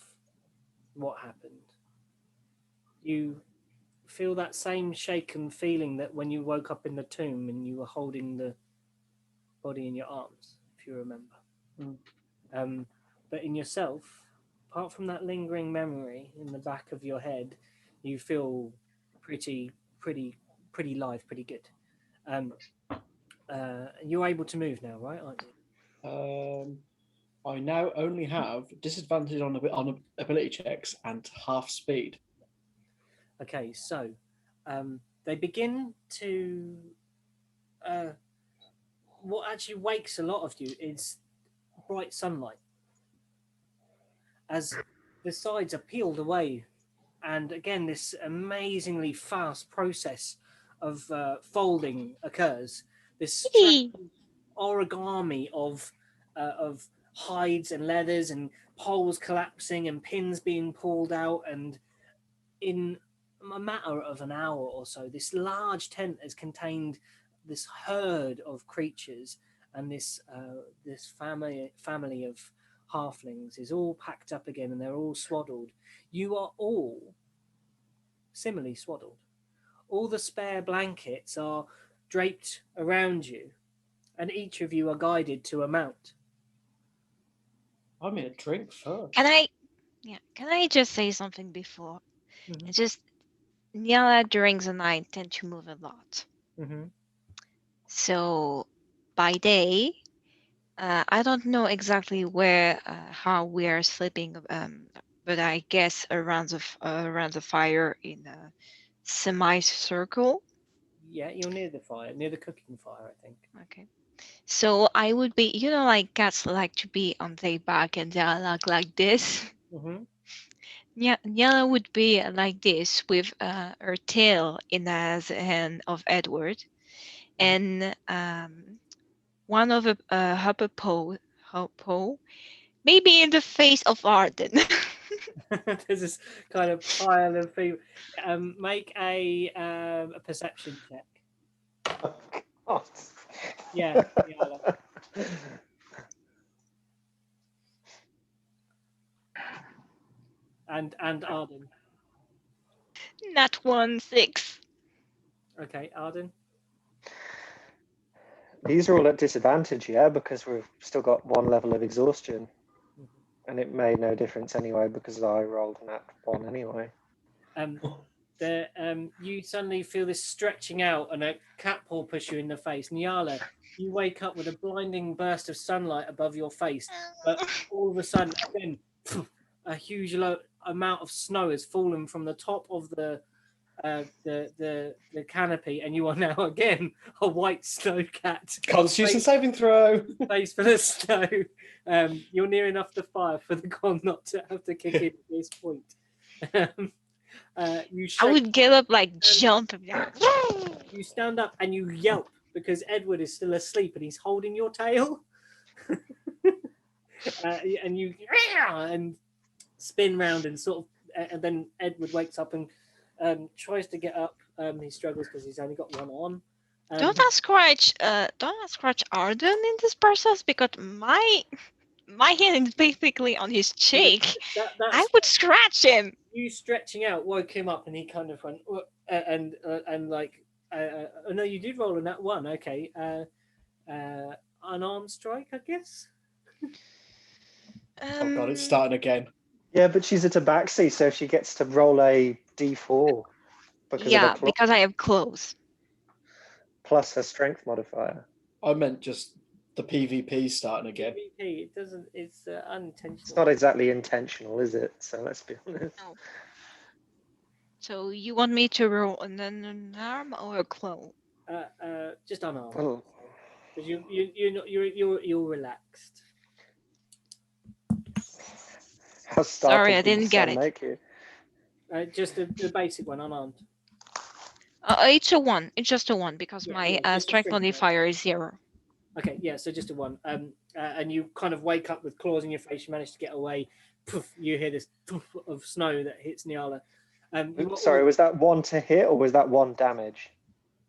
what happened. You feel that same shaken feeling that when you woke up in the tomb and you were holding the body in your arms, if you remember. But in yourself, apart from that lingering memory in the back of your head, you feel pretty live, pretty good. You're able to move now, right? Aren't you? I now only have disadvantage on ability checks and half speed. Okay, so they begin to. What actually wakes a lot of you is bright sunlight. As the sides are peeled away and again, this amazingly fast process of folding occurs. This strange origami of hides and leathers and poles collapsing and pins being pulled out, and in a matter of an hour or so, this large tent has contained this herd of creatures, and this family of halflings is all packed up again, and they're all swaddled. You are all similarly swaddled. All the spare blankets are draped around you, and each of you are guided to a mount. I'm in a drink first. Can I just say something before? Mhm. It's just Nyala during the night tend to move a lot. Mm-hmm. So by day, I don't know exactly where how we are sleeping, but I guess around the fire in a semicircle. Yeah, you're near the fire, near the cooking fire, I think. Okay. So I would be, like cats like to be on their back and they are like this. Mm-hmm. Nyala would be like this with her tail in the hand of Edward, and one of a upper paw, maybe in the face of Arden. There's this kind of pile of people. Make a perception check. Oh, Yeah, and Arden. Not 1-6. Okay, Arden. These are all at disadvantage, yeah, because we've still got one level of exhaustion. Mhm. And it made no difference anyway because I rolled an at 1 anyway. You suddenly feel this stretching out, and a cat paw push you in the face. Nyala, you wake up with a blinding burst of sunlight above your face, but all of a sudden, again, a huge amount of snow has fallen from the top of the canopy, and you are now again a white snow cat. Constitution saving throw. Face full of snow. You're near enough the fire for the con not to have to kick in at this point. You I would get up like jump. You stand up and you yelp because Edward is still asleep and he's holding your tail. And you and spin round and sort of, and then Edward wakes up and tries to get up. He struggles because he's only got one arm. Don't ask Scratch Arden in this process because my hand is basically on his cheek. I would scratch him. You stretching out woke him up, and he kind of went and like no, you did roll on that one. Okay, unarmed strike, I guess. Oh god, it's starting again. Yeah, but she's a tabaxi, so she gets to roll a d4 because I have claws. Plus her strength modifier. I meant just the PvP starting again. PvP, it doesn't. It's unintentional. It's not exactly intentional, is it? So let's be honest. No. So you want me to roll an arm or a claw? Just unarmed. Well, because you're relaxed. How Sorry, I didn't get it. Make you? Just the basic one, unarmed. It's a 1. It's just a 1 because my strength modifier is 0. Okay, yeah, so just a 1. And you kind of wake up with claws in your face. You manage to get away. Poof, you hear this poof of snow that hits Nyala. Sorry, was that 1 to hit or was that 1 damage?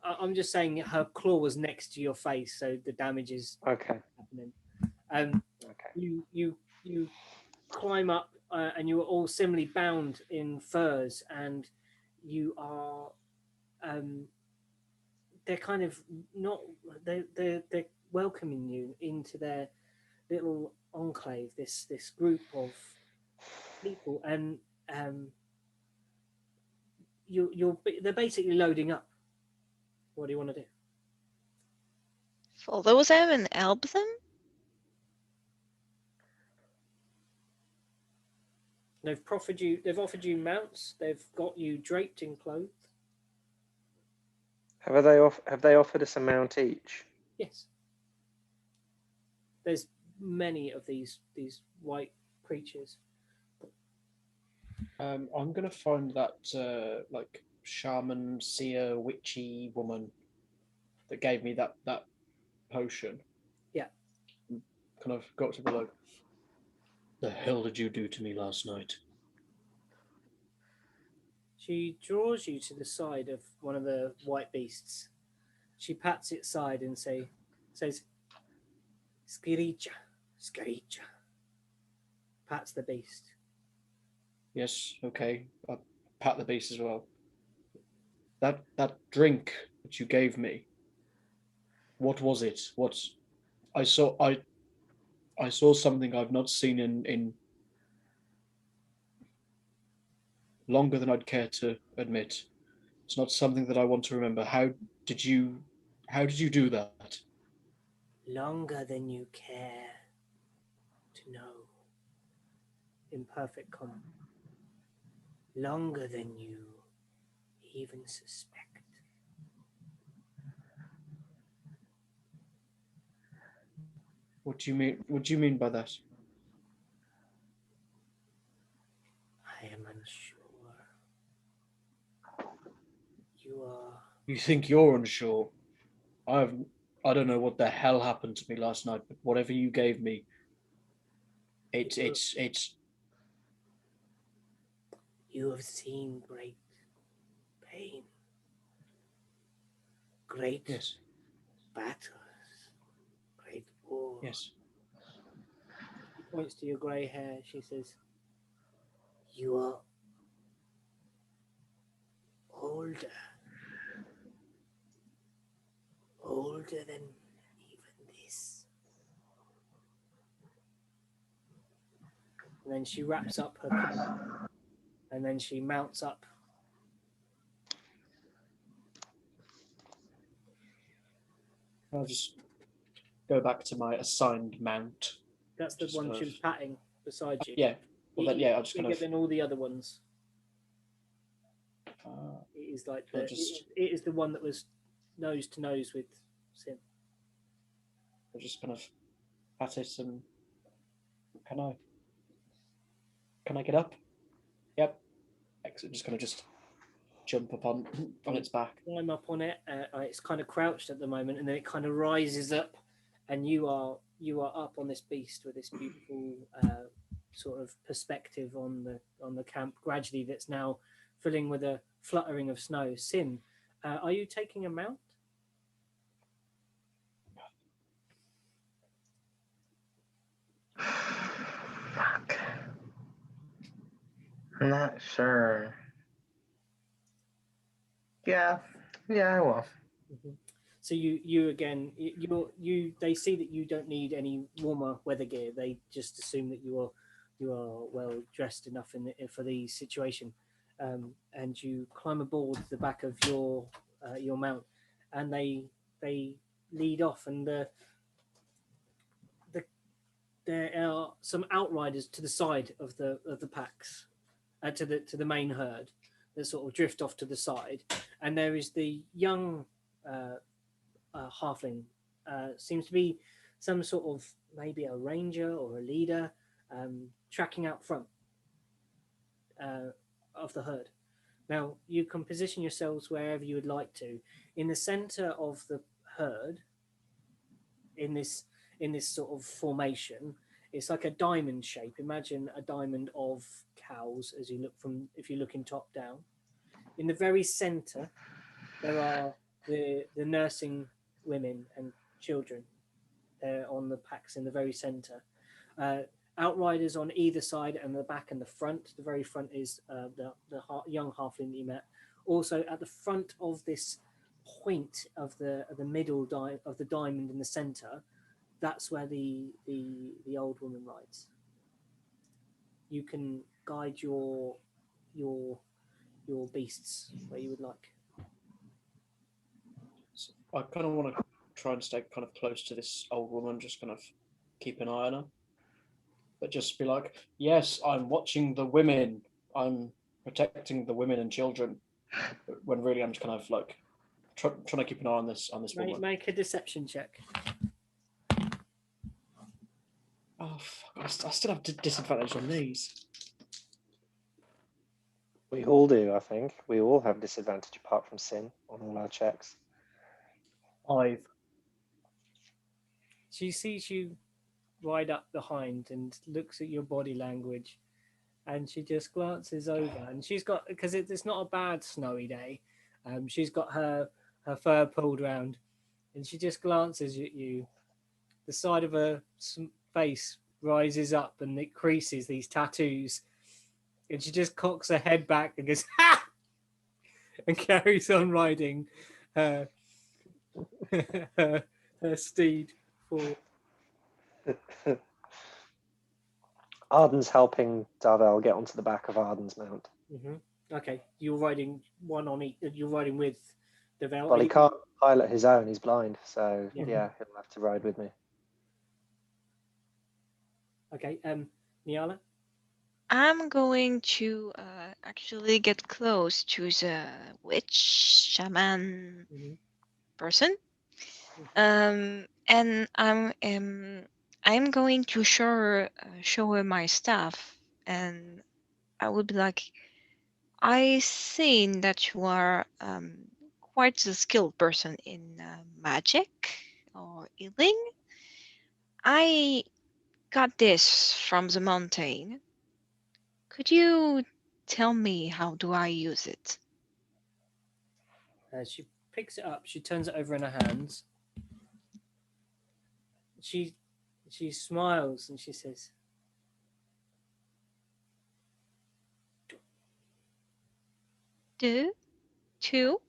I'm just saying her claw was next to your face, so the damage is okay. happening. Okay. You climb up, and you are all similarly bound in furs, and you are. They're kind of not. They're welcoming you into their little enclave. This group of people, and they're basically loading up. What do you want to do? Follow them and help them? They've offered you mounts. They've got you draped in clothes. Have they offered us a mount each? Yes. There's many of these white creatures. I'm gonna find that like shaman, seer, witchy woman that gave me that potion. Yeah. Kind of got to be like, the hell did you do to me last night? She draws you to the side of one of the white beasts. She pats its side and says, Skiricha, Skiricha. Pats the beast. Yes, okay. I pat the beast as well. That drink that you gave me. What was it? What I saw I saw something I've not seen in longer than I'd care to admit. It's not something that I want to remember. Did you how did you do that? Longer than you care to know. In perfect common. Longer than you even suspect. What do you mean? What do you mean by that? I am unsure. You are. You think you're unsure? I've I don't know what the hell happened to me last night, but whatever you gave me, it's You have seen great pain, great yes, battles, great war. yes. She points to your grey hair. She says, You are older. Older than even this. And then she wraps up her cloak, and then she mounts up. I'll just go back to my assigned mount. That's the Just one kind she of was patting beside you. yeah. Well, then, yeah, I'll just kind Bigger of than all the other ones. It is like I'll it is the one that was nose to nose with Sim. I'll just kind of pat it and can I get up? Yep. Excellent. Just kind of just jump up on its back. Climb up on it. It's kind of crouched at the moment, and then it kind of rises up, and you are up on this beast with this beautiful sort of perspective on the camp. Gradually, that's now filling with a fluttering of snow. Sim, are you taking a mount? Fuck. I'm not sure. Yeah, I will. Mm-hmm. So you again, they see that you don't need any warmer weather gear. They just assume that you are well dressed enough for the situation, and you climb aboard the back of your mount, and they lead off, and there are some outriders to the side of the packs, to the main herd that sort of drift off to the side, and there is the young halfling. Seems to be some sort of maybe a ranger or a leader, tracking out front of the herd. Now you can position yourselves wherever you would like to. In the center of the herd, in this sort of formation, it's like a diamond shape. Imagine a diamond of cows as you look from if you're looking top down. In the very center, there are the nursing women and children. They're on the packs in the very center. Outriders on either side, and the back and the front. The very front is the young halfling that you met. Also, at the front of this point of the middle of the diamond in the center, that's where the old woman rides. You can guide your beasts where you would like. So I kind of want to try and stay kind of close to this old woman, just kind of keep an eye on her, but just be like, yes, I'm watching the women, I'm protecting the women and children, when really I'm just kind of like trying to keep an eye on this woman. Make a deception check. Oh fuck! I still have disadvantage on these. We all do, I think. We all have disadvantage apart from sin on all our checks. 5. She sees you ride up behind and looks at your body language, and she just glances over, and she's got, because it's not a bad snowy day, she's got her fur pulled round, and she just glances at you. The side of her face rises up and it creases, these tattoos, and she just cocks her head back and goes ha, and carries on riding her her steed forward. Arden's helping Darvel get onto the back of Arden's mount. Okay, you're riding one on each. You're riding with Darvel. Well, he can't pilot his own. He's blind, so Yeah. yeah, he'll have to ride with me. Okay, Niala. I'm going to actually get close to the witch shaman person, and I'm going to show her my staff, and I would be like, I seen that you are quite the skilled person in magic or healing. I got this from the mountain. Could you tell me how do I use it? She picks it up. She turns it over in her hands. She smiles and she says, Two?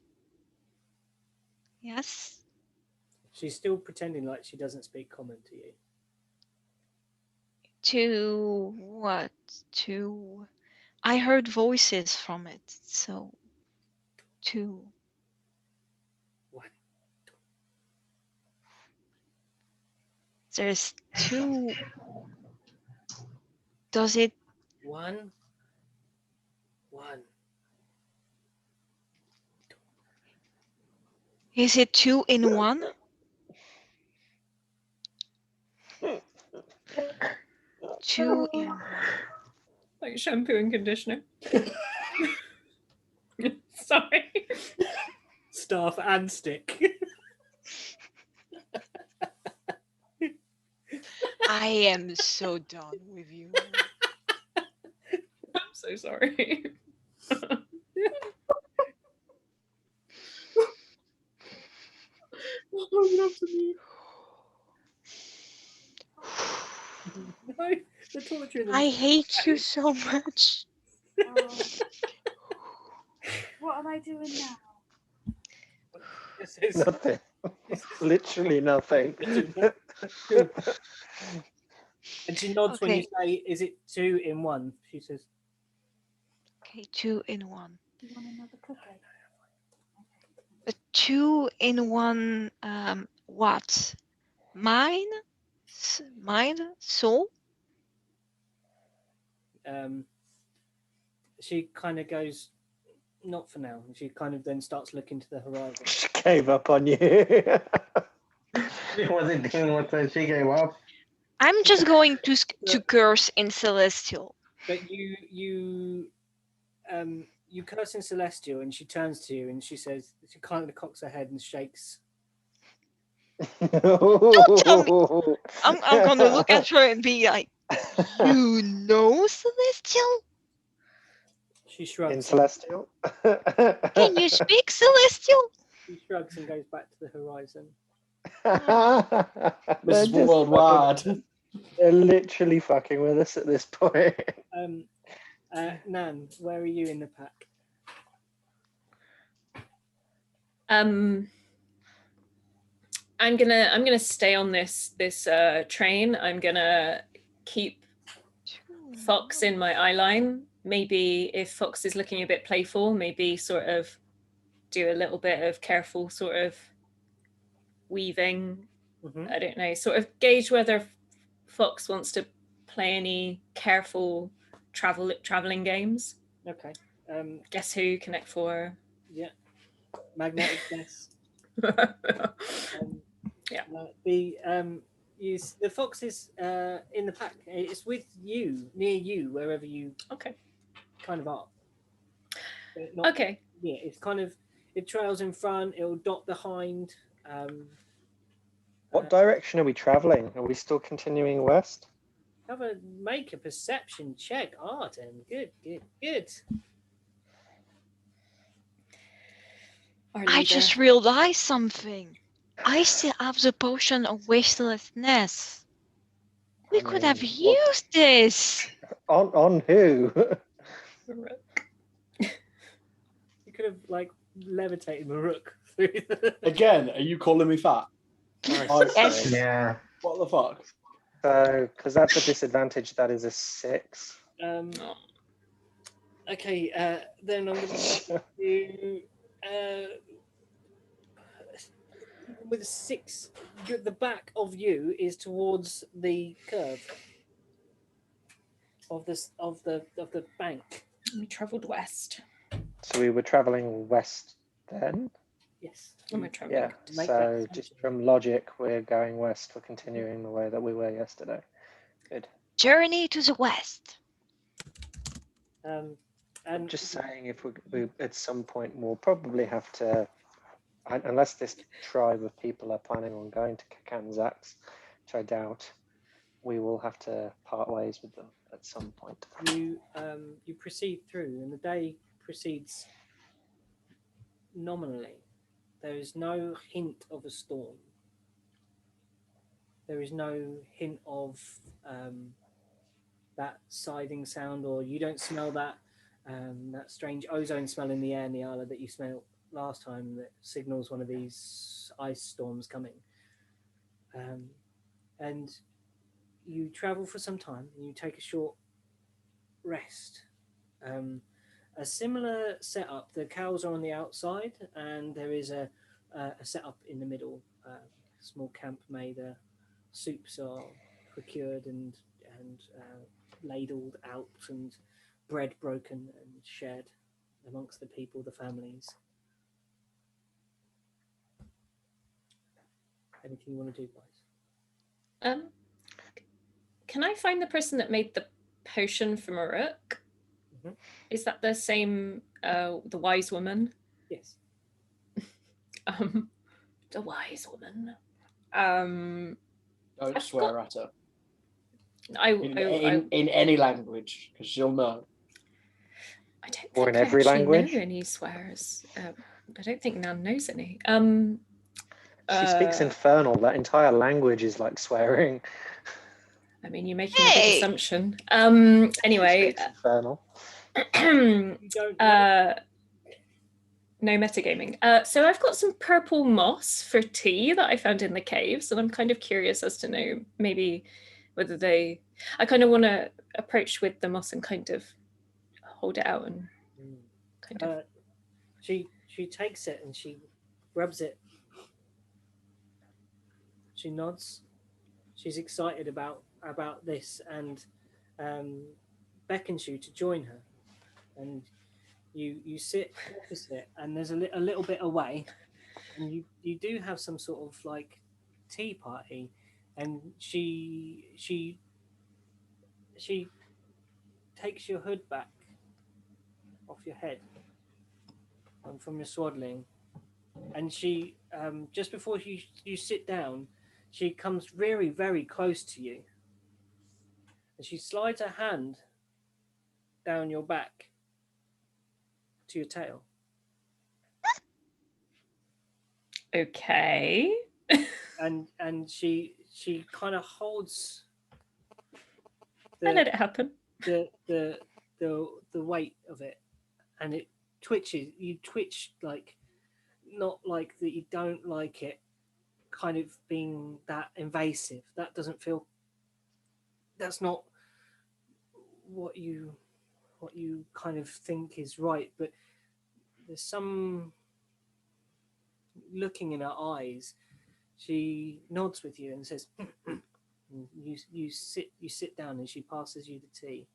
Yes. she's still pretending like she doesn't speak common to you. To what? To I heard voices from it, so two. What? There's two. Does it? One. Is it 2 in 1? Two in 1. Like shampoo and conditioner. Sorry. Staff and stick. I am so done with you. I'm so sorry. No, the torture. I hate you so much. What am I doing now? This is Nothing. Literally nothing. And she nods when you Okay. say, "Is it 2 in 1?" She says, Okay, 2 in 1. Do you want another cookie? A 2 in 1. What? Mine? Mine? Soul? She kind of goes, "Not for now." And she kind of then starts looking to the horizon. She gave up on you. She wasn't doing what she gave up. I'm just going to curse in Celestial. But you curse in Celestial, and she turns to you and she says, she kind of cocks her head and shakes. Don't tell me. I'm gonna look at her and be like, you know Celestial? She shrugs. In Celestial? Can you speak Celestial? She shrugs and goes back to the horizon. This is worldwide. They're literally fucking with us at this point. Nan, where are you in the pack? I'm gonna stay on this train. I'm gonna keep Fox in my eye line. Maybe if Fox is looking a bit playful, maybe sort of do a little bit of careful sort of weaving. I don't know, sort of gauge whether Fox wants to play any careful traveling games. Okay. Guess Who, Connect 4. Yeah. Magnetic Guess. Yeah. The fox is in the pack. It's with you, near you, wherever you Okay. kind of are. Not, Okay. Yeah, it's kind of, it trails in front, it'll dot behind. What direction are we traveling? Are we still continuing west? Make a perception check, Arden. Good. Our I leader. just realized something. I still have the potion of wastelessness. We could have used this. On who? You could have like levitated Maruk through Again, are you calling me fat? Yes. Yeah. What the fuck? So, because that's a disadvantage, that is a 6. Okay, then I'm going to do with a 6. The back of you is towards the curve of the bank. We travelled west. So we were traveling west then? Yes. And we're travelling. Yeah, Make so that just assumption. from logic, we're going west. We're continuing the way that we were yesterday. Good. Journey to the west. I'm And just saying, if we at some point we'll probably have to, unless this tribe of people are planning on going to Kakanzaks, which I doubt, we will have to part ways with them at some point. you proceed through, and the day proceeds nominally. There is no hint of a storm. There is no hint of that scything sound, or you don't smell that strange ozone smell in the air, Niala, that you smelled last time that signals one of these ice storms coming. And you travel for some time, and you take a short rest. A similar setup. The cows are on the outside, and there is a setup in the middle. Small camp made. Soups are procured and ladled out, and bread broken and shared amongst the people, the families. Anything you want to do, guys? Can I find the person that made the potion for Maruk? Mhm. Is that the same, the wise woman? Yes. The wise woman. Don't I've swear at her. I In any language, because she'll know. I don't Or think in I every actually language? know any swears. I don't think Nan knows any. She speaks Infernal. That entire language is like swearing. I mean, you're making a big Hey! assumption. She Anyway, speaks Infernal. You don't know. no metagaming. So I've got some purple moss for tea that I found in the caves, and I'm kind of curious as to know maybe whether they. I kind of want to approach with the moss and kind of hold it out and kind of. She takes it and she rubs it. She nods. She's excited about this, and beckons you to join her. And you sit opposite, and there's a little bit away, and you do have some sort of like tea party, and she takes your hood back off your head and from your swaddling, and she just before you sit down, she comes very, very close to you, and she slides her hand down your back to your tail. Okay. And she kind of holds I let it happen. the weight of it, and it twitches. You twitch, like, not like that you don't like it kind of being that invasive. That doesn't feel, that's not what you kind of think is right, but there's some, looking in her eyes, she nods with you and says and you sit down, and she passes you the tea,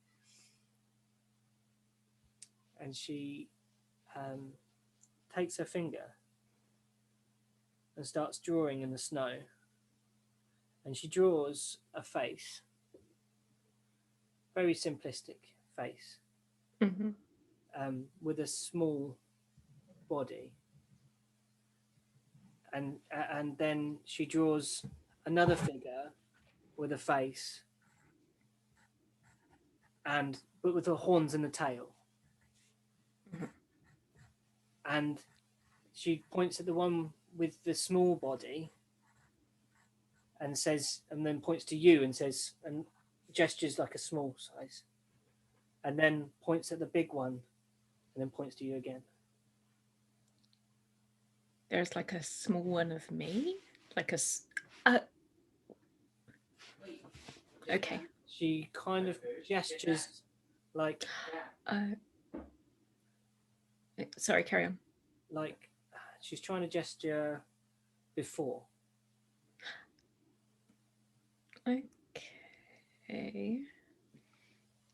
and she takes her finger and starts drawing in the snow, and she draws a face, very simplistic face, Mm-hmm. with a small body, and then she draws another figure with a face, but with the horns and the tail, and she points at the one with the small body and says, and then points to you and says, and gestures like a small size, and then points at the big one and then points to you again. There's like a small one of me, like okay. She kind of gestures like sorry, carry on. Like she's trying to gesture before. Okay.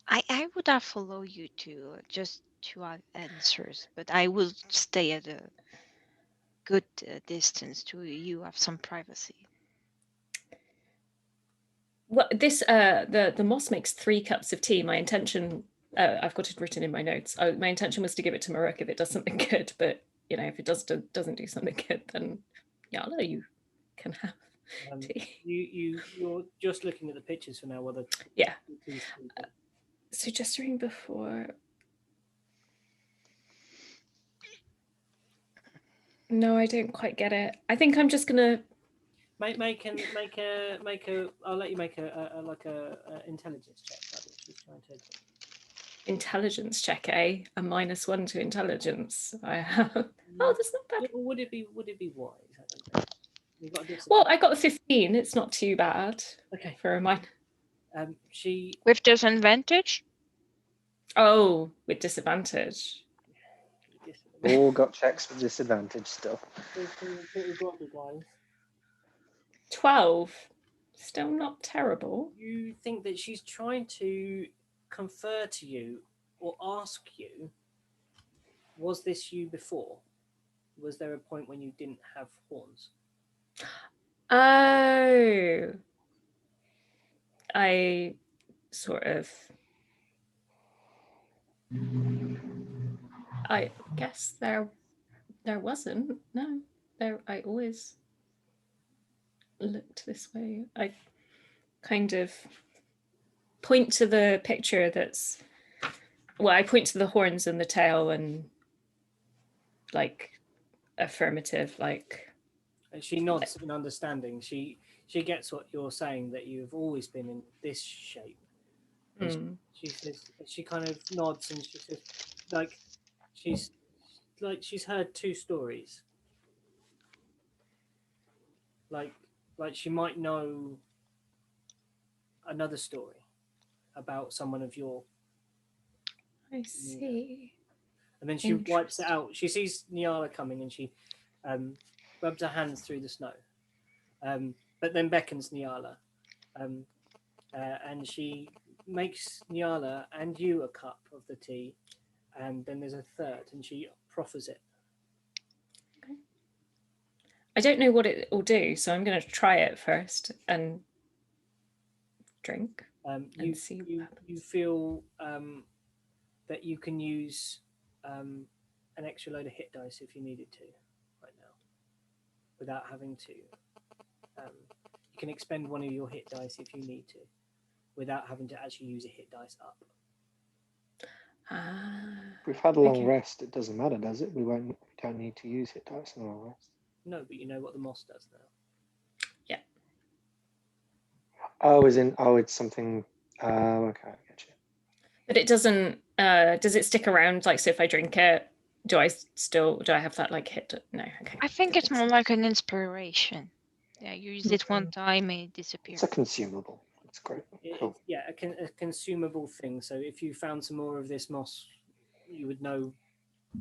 I would have follow you to just to have answers, but I will stay at a good distance to you have some privacy. Well, this the moss makes 3 cups of tea. My intention, I've got it written in my notes. My intention was to give it to Maruk if it does something good, but you know, if it doesn't do something good, then Yala, you can have tea. You're just looking at the pictures for now. Whether so gesturing before. No, I don't quite get it. I think I'm just gonna make a. I'll let you make a intelligence check. That's what she's trying to. Intelligence check, eh? A -1 to intelligence. I have. Oh, that's not bad. Would it be wise? You got well, I got a 15. It's not too bad. Okay. For a mine. With disadvantage. Oh, with disadvantage. All got checks with disadvantage still. 12. Still not terrible. You think that she's trying to confer to you or ask you, was this you before? Was there a point when you didn't have horns? Oh. I sort of... I guess there wasn't. No. I always looked this way. I kind of point to the picture that's... Well, I point to the horns and the tail and like affirmative, like... And she nods in understanding. She gets what you're saying, that you've always been in this shape. She says, she kind of nods and she says, she's heard 2 stories. Like she might know another story about someone of your. I see. And then she wipes it out. She sees Nyala coming and she rubs her hands through the snow. But then beckons Nyala. And she makes Nyala and you a cup of the tea. And then there's a third and she proffers it. Okay. I don't know what it will do, so I'm going to try it first and drink. You feel that you can use an extra load of hit dice if you needed to right now, without having to. You can expend one of your hit dice if you need to, without having to actually use a hit dice up. We've had a long rest. It doesn't matter, does it? We don't need to use hit dice in a long rest. No, but you know what the moss does now. Yeah. It's something. Okay, I get you. But it doesn't. Does it stick around? Like, so if I drink it, do I have that like hit? No. Okay. I think it's more like an inspiration. Yeah, you use it one time and it disappears. It's a consumable. It's great. Cool. A consumable thing. So if you found some more of this moss, you would know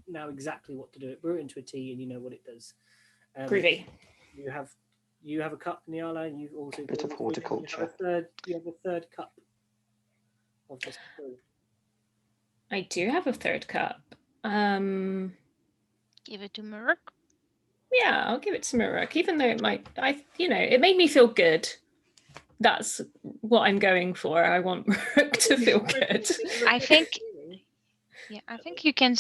now exactly what to do. It brew it into a tea, and you know what it does. Groovy. You have a cup, Nyala, and you've also bit of horticulture. You have a third cup of this brew. I do have a third cup. Give it to Maruk. Yeah, I'll give it to Maruk, even though it made me feel good. That's what I'm going for. I want Maruk to feel good. I think Yeah, I think you can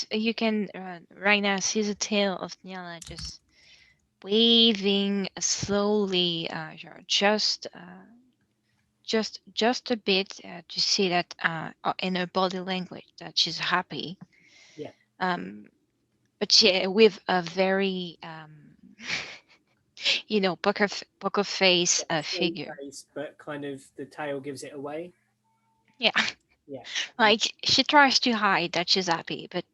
right now see the tail of Nyala just waving slowly, just a bit to see that in her body language that she's happy. Yeah. But yeah, with a very poker face Straight figure. face, but kind of the tail gives it away. Yeah, Yeah. like she tries to hide that she's happy, but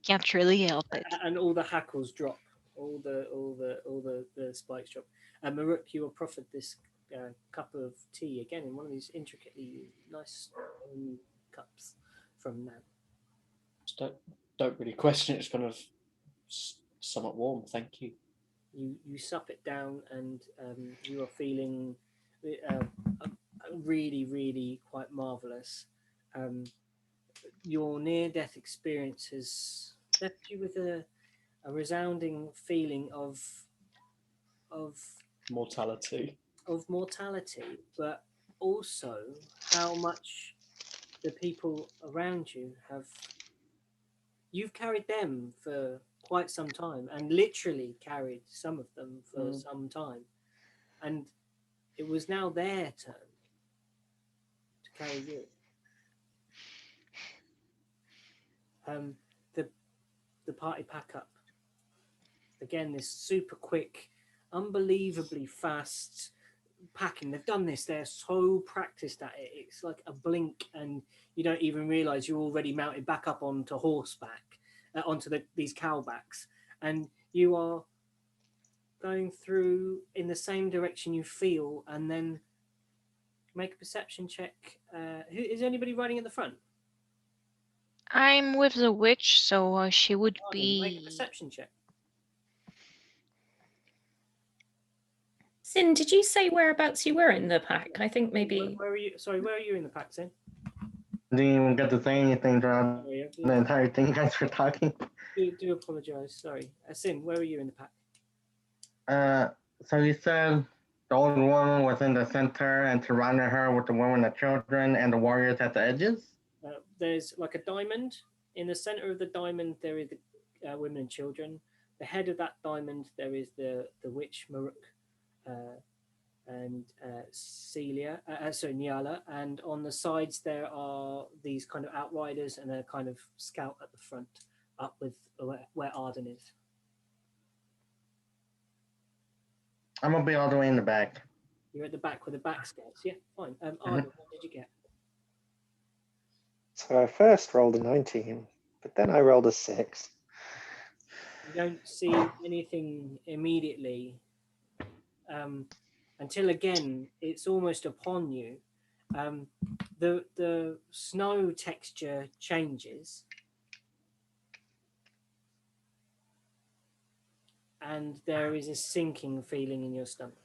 can't really help it. And all the hackles drop, all the spikes drop. And Maruk, you were proffered this cup of tea again in one of these intricately nice cups from Nan. Just don't really question it. It's kind of somewhat warm. Thank you. You sup it down, and you are feeling really quite marvelous. Your near-death experience has left you with a resounding feeling of Mortality. mortality, but also how much the people around you have. You've carried them for quite some time, and literally carried some of them for some time, and it was now their turn to carry you. The party pack up again. This super quick, unbelievably fast packing. They've done this. They're so practiced at it. It's like a blink, and you don't even realize you're already mounted back up onto horseback, onto these cowbacks, and you are going through in the same direction you feel, and then make a perception check. Is anybody riding at the front? I'm with the witch, so she would Make a be. perception check. Sin, did you say whereabouts you were in the pack? I think maybe. Where are you? Sorry, where are you in the pack, Sin? Didn't even get to say anything throughout the entire thing you guys were talking. Do apologize. Sorry, Sin. Where are you in the pack? So you said the old woman was in the center and surrounded her with the women and the children and the warriors at the edges? There's like a diamond. In the center of the diamond, there is the women and children. The head of that diamond, there is the witch Maruk and Celia, Nyala. And on the sides, there are these kind of outriders and a kind of scout at the front, up with where Arden is. I'm gonna be all the way in the back. You're at the back with the back scouts. Yeah, fine. Arden, what did you get? So I first rolled a 19, but then I rolled a 6. You don't see anything immediately until again it's almost upon you. The snow texture changes, and there is a sinking feeling in your stomach.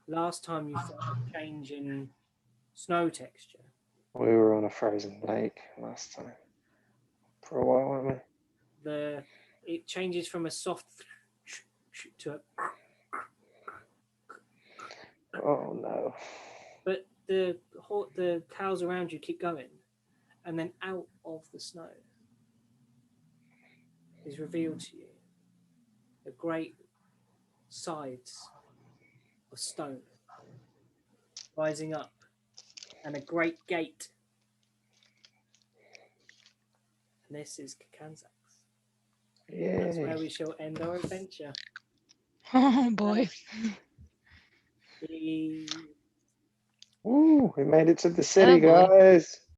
Last time you felt a change in snow texture. We were on a frozen lake last time. For a while, weren't we? It changes from a soft to a. Oh no. But the cows around you keep going, and then out of the snow is revealed to you the great sides of stone rising up, and a great gate. And this is Kakanzax. Yeah. That's where we shall end our adventure. Oh boy. Ooh, we made it to the city, Oh, boy. guys.